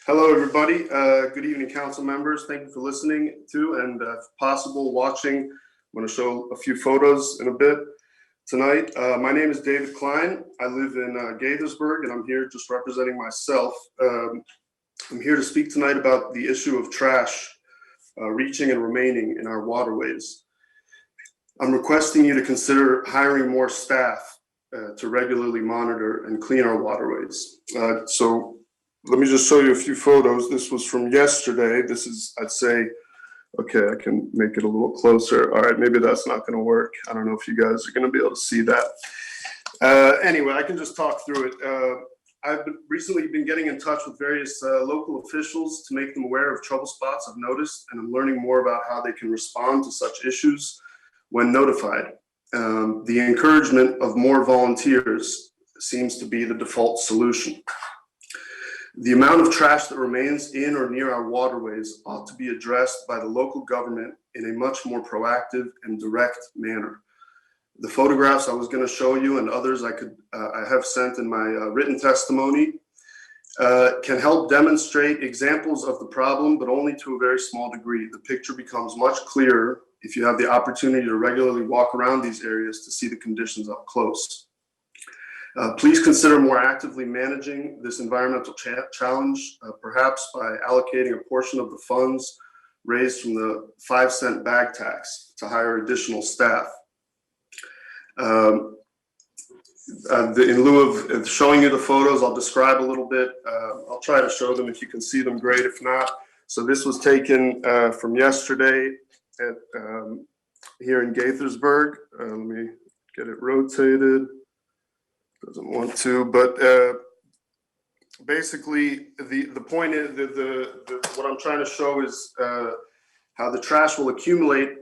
Hello, everybody. Good evening, council members. Thank you for listening to and if possible watching. I'm going to show a few photos in a bit tonight. My name is David Klein. I live in Gaithersburg, and I'm here just representing myself. I'm here to speak tonight about the issue of trash reaching and remaining in our waterways. I'm requesting you to consider hiring more staff to regularly monitor and clean our waterways. So let me just show you a few photos. This was from yesterday. This is, I'd say, okay, I can make it a little closer. All right, maybe that's not going to work. I don't know if you guys are going to be able to see that. Anyway, I can just talk through it. I've recently been getting in touch with various local officials to make them aware of trouble spots I've noticed, and I'm learning more about how they can respond to such issues when notified. The encouragement of more volunteers seems to be the default solution. The amount of trash that remains in or near our waterways ought to be addressed by the local government in a much more proactive and direct manner. The photographs I was going to show you and others I have sent in my written testimony can help demonstrate examples of the problem, but only to a very small degree. The picture becomes much clearer if you have the opportunity to regularly walk around these areas to see the conditions up close. Please consider more actively managing this environmental challenge, perhaps by allocating a portion of the funds raised from the 5-cent bag tax to hire additional staff. In lieu of showing you the photos, I'll describe a little bit. I'll try to show them. If you can see them, great. If not, so this was taken from yesterday at here in Gaithersburg. Let me get it rotated. Doesn't want to, but basically, the point is what I'm trying to show is how the trash will accumulate,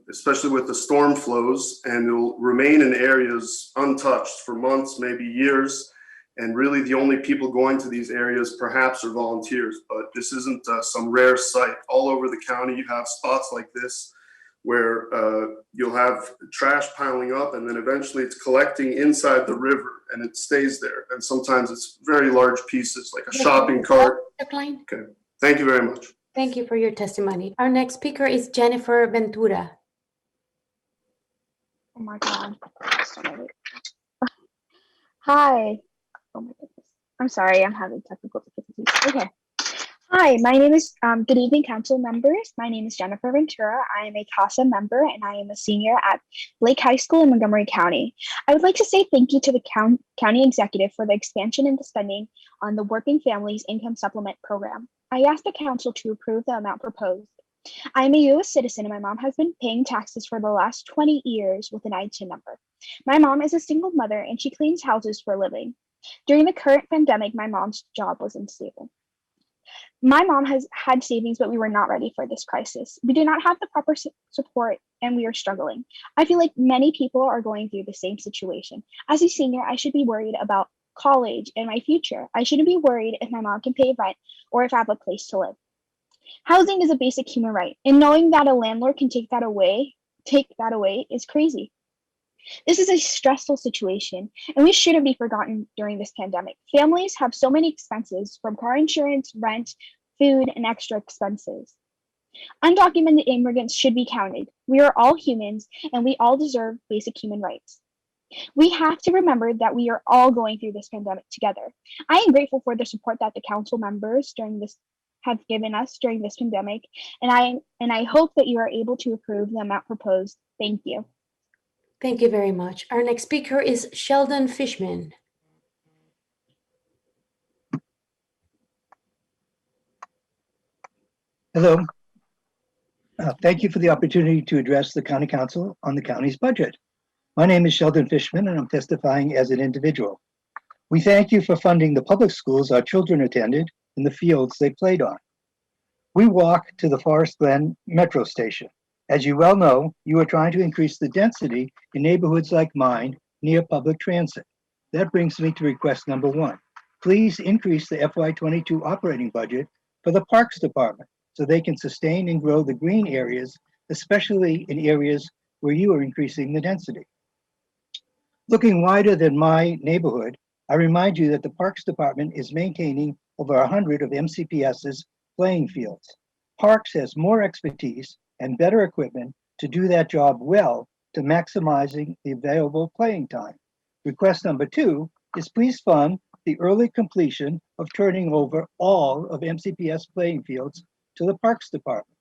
especially with the storm flows, and it will remain in areas untouched for months, maybe years. And really the only people going to these areas perhaps are volunteers, but this isn't some rare sight. All over the county, you have spots like this where you'll have trash piling up, and then eventually it's collecting inside the river and it stays there. And sometimes it's very large pieces, like a shopping cart. Okay, thank you very much. Thank you for your testimony. Our next speaker is Jennifer Ventura. Oh my God. Hi. Oh my goodness. I'm sorry, I'm having technical difficulties. Okay. Hi, my name is, good evening, council members. My name is Jennifer Ventura. I am a CASA member and I am a senior at Blake High School in Montgomery County. I would like to say thank you to the county executive for the expansion in the spending on the Working Families Income Supplement Program. I asked the council to approve the amount proposed. I am a U.S. citizen and my mom has been paying taxes for the last 20 years with an ITIN number. My mom is a single mother and she cleans houses for a living. During the current pandemic, my mom's job was unstable. My mom has had savings, but we were not ready for this crisis. We do not have the proper support and we are struggling. I feel like many people are going through the same situation. As a senior, I should be worried about college and my future. I shouldn't be worried if my mom can pay rent or if I have a place to live. Housing is a basic human right, and knowing that a landlord can take that away is crazy. This is a stressful situation, and we shouldn't be forgotten during this pandemic. Families have so many expenses, from car insurance, rent, food, and extra expenses. Undocumented immigrants should be counted. We are all humans, and we all deserve basic human rights. We have to remember that we are all going through this pandemic together. I am grateful for the support that the council members have given us during this pandemic, and I hope that you are able to approve the amount proposed. Thank you. Thank you very much. Our next speaker is Sheldon Fishman. Hello. Thank you for the opportunity to address the County Council on the county's budget. My name is Sheldon Fishman and I'm testifying as an individual. We thank you for funding the public schools our children attended and the fields they played on. We walk to the Forest Glen Metro Station. As you well know, you are trying to increase the density in neighborhoods like mine near public transit. That brings me to request number 1. Please increase the FY22 operating budget for the Parks Department so they can sustain and grow the green areas, especially in areas where you are increasing the density. Looking wider than my neighborhood, I remind you that the Parks Department is maintaining over 100 of MCPS's playing fields. Parks has more expertise and better equipment to do that job well to maximizing the available playing time. Request number 2 is please fund the early completion of turning over all of MCPS playing fields to the Parks Department.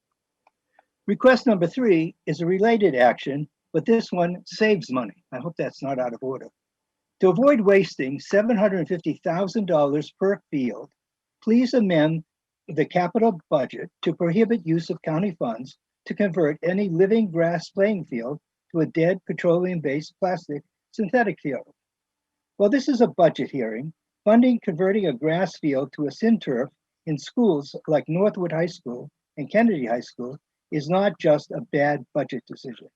Request number 3 is a related action, but this one saves money. I hope that's not out of order. To avoid wasting $750,000 per field, please amend the capital budget to prohibit use of county funds to convert any living grass playing field to a dead petroleum-based plastic synthetic field. While this is a budget hearing, funding converting a grass field to a synturf in schools like Northwood High School and Kennedy High School is not just a bad budget decision.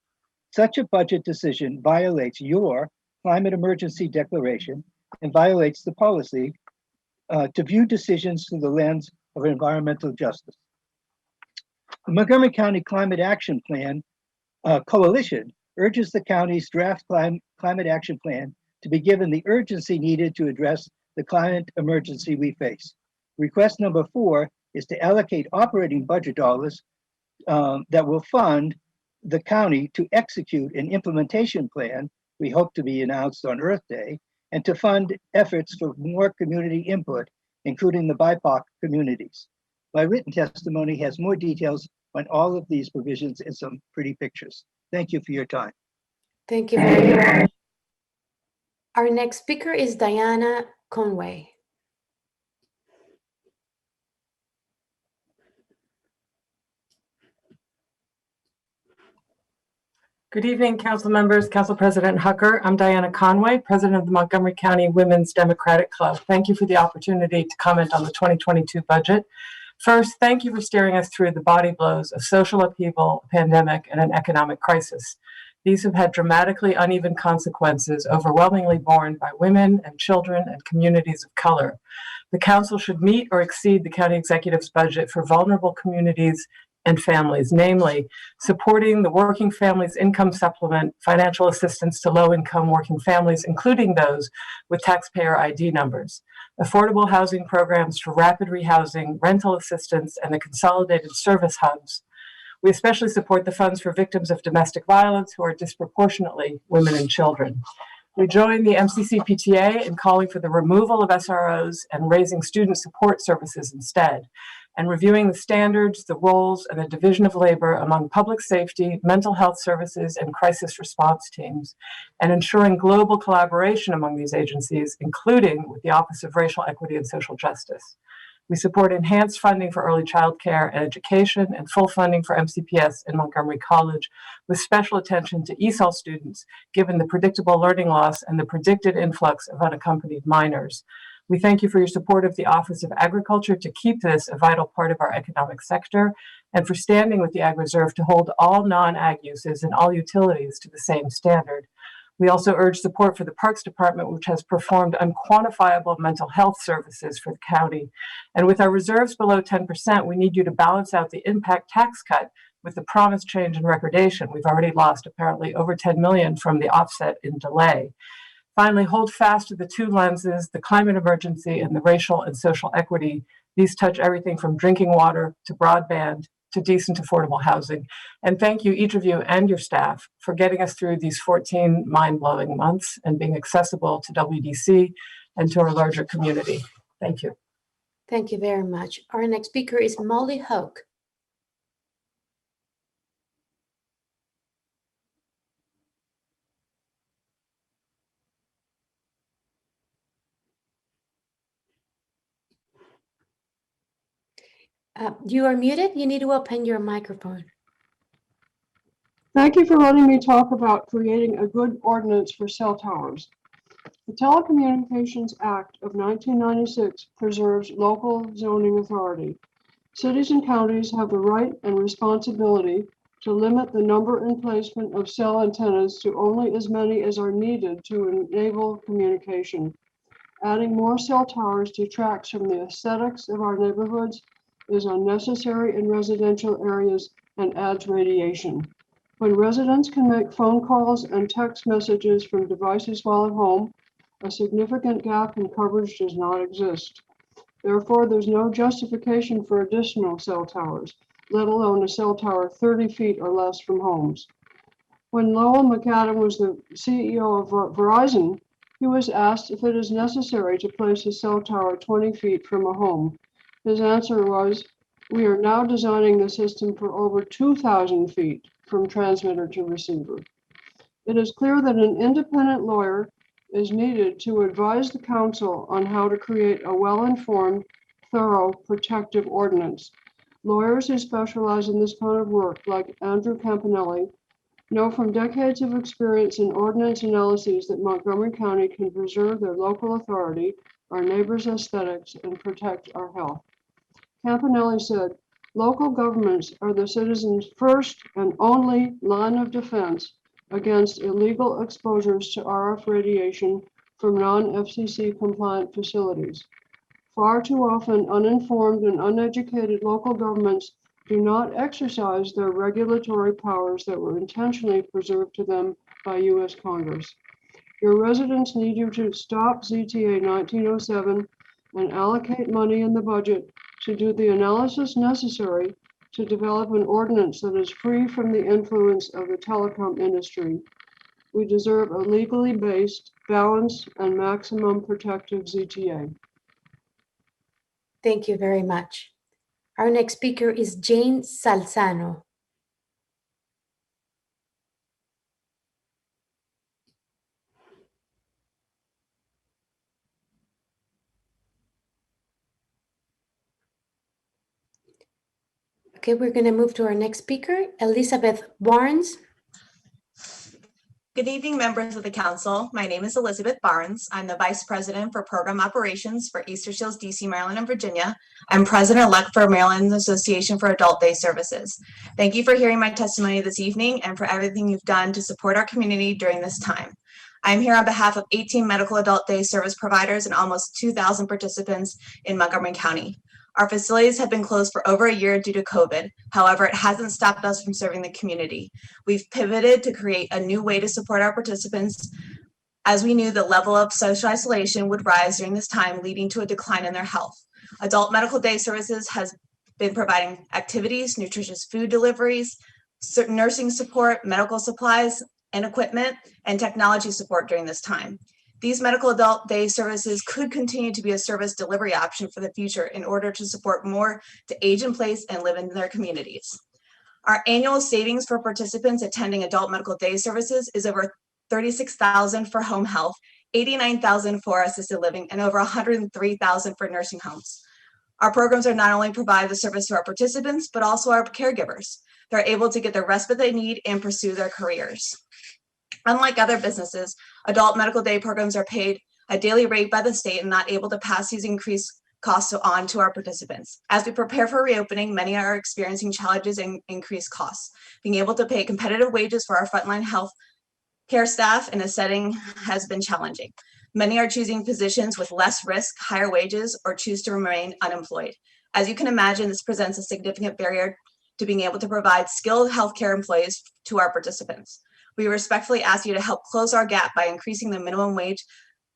Such a budget decision violates your climate emergency declaration and violates the policy to view decisions through the lens of environmental justice. The Montgomery County Climate Action Plan Coalition urges the county's draft climate action plan to be given the urgency needed to address the climate emergency we face. Request number 4 is to allocate operating budget dollars that will fund the county to execute an implementation plan we hope to be announced on Earth Day, and to fund efforts for more community input, including the BIPOC communities. My written testimony has more details on all of these provisions and some pretty pictures. Thank you for your time. Thank you very much. Our next speaker is Diana Conway. Good evening, council members, Council President Hucker. I'm Diana Conway, President of the Montgomery County Women's Democratic Club. Thank you for the opportunity to comment on the 2022 budget. First, thank you for steering us through the body blows of social upheaval, pandemic, and an economic crisis. These have had dramatically uneven consequences, overwhelmingly borne by women and children and communities of color. The council should meet or exceed the county executive's budget for vulnerable communities and families, namely supporting the Working Families Income Supplement, financial assistance to low-income working families, including those with taxpayer ID numbers, affordable housing programs for rapid rehousing, rental assistance, and the consolidated service hubs. We especially support the funds for victims of domestic violence who are disproportionately women and children. We join the MCC-PTA in calling for the removal of SROs and raising student support services instead, and reviewing the standards, the roles, and the division of labor among public safety, mental health services, and crisis response teams, and ensuring global collaboration among these agencies, including with the Office of Racial Equity and Social Justice. We support enhanced funding for early child care and education and full funding for MCPS in Montgomery College, with special attention to ESOL students, given the predictable learning loss and the predicted influx of unaccompanied minors. We thank you for your support of the Office of Agriculture to keep this a vital part of our economic sector, and for standing with the Ag Reserve to hold all non-ag uses and all utilities to the same standard. We also urge support for the Parks Department, which has performed unquantifiable mental health services for the county. And with our reserves below 10%, we need you to balance out the impact tax cut with the promised change in recordation. We've already lost apparently over 10 million from the offset in delay. Finally, hold fast to the two lenses, the climate emergency and the racial and social equity. These touch everything from drinking water to broadband to decent, affordable housing. And thank you, each of you and your staff, for getting us through these 14 mind-blowing months and being accessible to WDC and to our larger community. Thank you. Thank you very much. Our next speaker is Molly Hoke. You are muted. You need to open your microphone. Thank you for letting me talk about creating a good ordinance for cell towers. The Telecommunications Act of 1996 preserves local zoning authority. Cities and counties have the right and responsibility to limit the number and placement of cell antennas to only as many as are needed to enable communication. Adding more cell towers detracts from the aesthetics of our neighborhoods, is unnecessary in residential areas, and adds radiation. When residents can make phone calls and text messages from devices while at home, a significant gap in coverage does not exist. Therefore, there's no justification for additional cell towers, let alone a cell tower 30 feet or less from homes. When Lowell McAdam was the CEO of Verizon, he was asked if it is necessary to place a cell tower 20 feet from a home. His answer was, "We are now designing the system for over 2,000 feet from transmitter to receiver." It is clear that an independent lawyer is needed to advise the council on how to create a well-informed, thorough, protective ordinance. Lawyers who specialize in this kind of work, like Andrew Campanelli, know from decades of experience in ordinance analyses that Montgomery County can preserve their local authority, our neighbors' aesthetics, and protect our health. Campanelli said, "Local governments are the citizens' first and only line of defense against illegal exposures to RF radiation from non-FCC compliant facilities. Far too often, uninformed and uneducated local governments do not exercise their regulatory powers that were intentionally preserved to them by U.S. Congress. Your residents need you to stop ZTA 1907 and allocate money in the budget to do the analysis necessary to develop an ordinance that is free from the influence of the telecom industry. We deserve a legally based, balanced, and maximum protective ZTA." Thank you very much. Our next speaker is Jane Salzano. Okay, we're going to move to our next speaker, Elizabeth Barnes. Good evening, members of the council. My name is Elizabeth Barnes. I'm the Vice President for Program Operations for Easter Seals, DC, Maryland, and Virginia. I'm President-elect for Maryland Association for Adult Day Services. Thank you for hearing my testimony this evening and for everything you've done to support our community during this time. I'm here on behalf of 18 medical adult day service providers and almost 2,000 participants in Montgomery County. Our facilities have been closed for over a year due to COVID. However, it hasn't stopped us from serving the community. We've pivoted to create a new way to support our participants as we knew the level of social isolation would rise during this time, leading to a decline in their health. Adult medical day services has been providing activities, nutritious food deliveries, certain nursing support, medical supplies and equipment, and technology support during this time. These medical adult day services could continue to be a service delivery option for the future in order to support more to age in place and live in their communities. Our annual savings for participants attending adult medical day services is over $36,000 for home health, $89,000 for assisted living, and over $103,000 for nursing homes. Our programs are not only provide the service to our participants, but also our caregivers. They're able to get the respite they need and pursue their careers. Unlike other businesses, adult medical day programs are paid a daily rate by the state and not able to pass these increased costs on to our participants. As we prepare for reopening, many are experiencing challenges and increased costs. Being able to pay competitive wages for our frontline health care staff in a setting has been challenging. Many are choosing positions with less risk, higher wages, or choose to remain unemployed. As you can imagine, this presents a significant barrier to being able to provide skilled healthcare employees to our participants. We respectfully ask you to help close our gap by increasing the minimum wage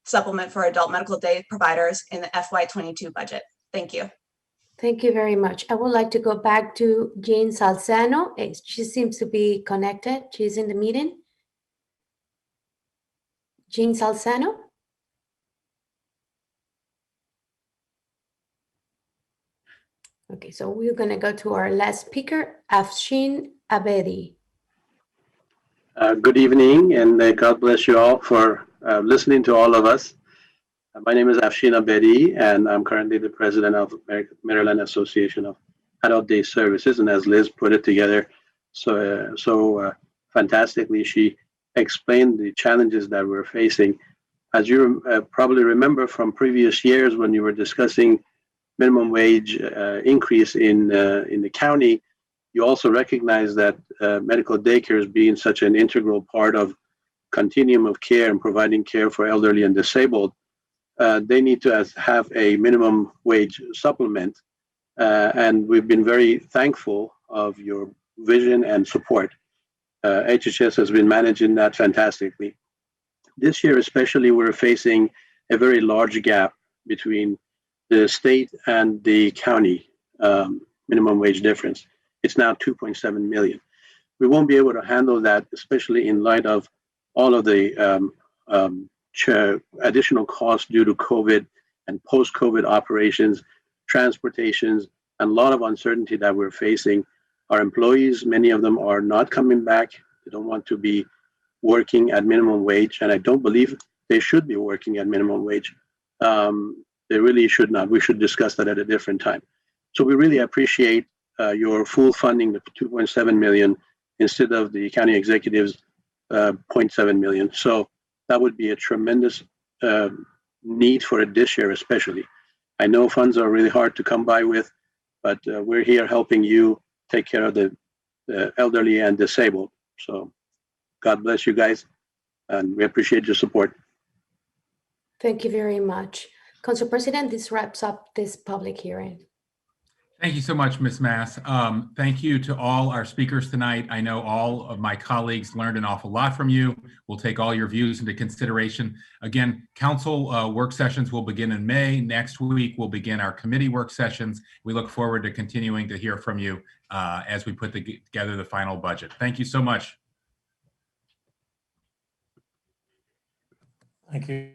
supplement for adult medical day providers in the FY22 budget. Thank you. Thank you very much. I would like to go back to Jean Salzano. She seems to be connected. She's in the meeting. Jean Salzano. Okay, so we're going to go to our last speaker, Afshin Abedi. Good evening, and God bless you all for listening to all of us. My name is Afshin Abedi, and I'm currently the president of Maryland Association of Adult Day Services. And as Liz put it together so fantastically, she explained the challenges that we're facing. As you probably remember from previous years when you were discussing minimum wage increase in the county, you also recognize that medical daycare is being such an integral part of continuum of care and providing care for elderly and disabled. They need to have a minimum wage supplement. And we've been very thankful of your vision and support. HHS has been managing that fantastically. This year especially, we're facing a very large gap between the state and the county minimum wage difference. It's now 2.7 million. We won't be able to handle that, especially in light of all of the additional costs due to COVID and post-COVID operations, transportations, and a lot of uncertainty that we're facing. Our employees, many of them are not coming back. They don't want to be working at minimum wage, and I don't believe they should be working at minimum wage. They really should not. We should discuss that at a different time. So we really appreciate your full funding, the 2.7 million, instead of the county executive's 0.7 million. So that would be a tremendous need for it this year, especially. I know funds are really hard to come by with, but we're here helping you take care of the elderly and disabled. So God bless you guys, and we appreciate your support. Thank you very much. Council President, this wraps up this public hearing. Thank you so much, Ms. Mass. Thank you to all our speakers tonight. I know all of my colleagues learned an awful lot from you. We'll take all your views into consideration. Again, council work sessions will begin in May. Next week, we'll begin our committee work sessions. We look forward to continuing to hear from you as we put together the final budget. Thank you so much. Thank you.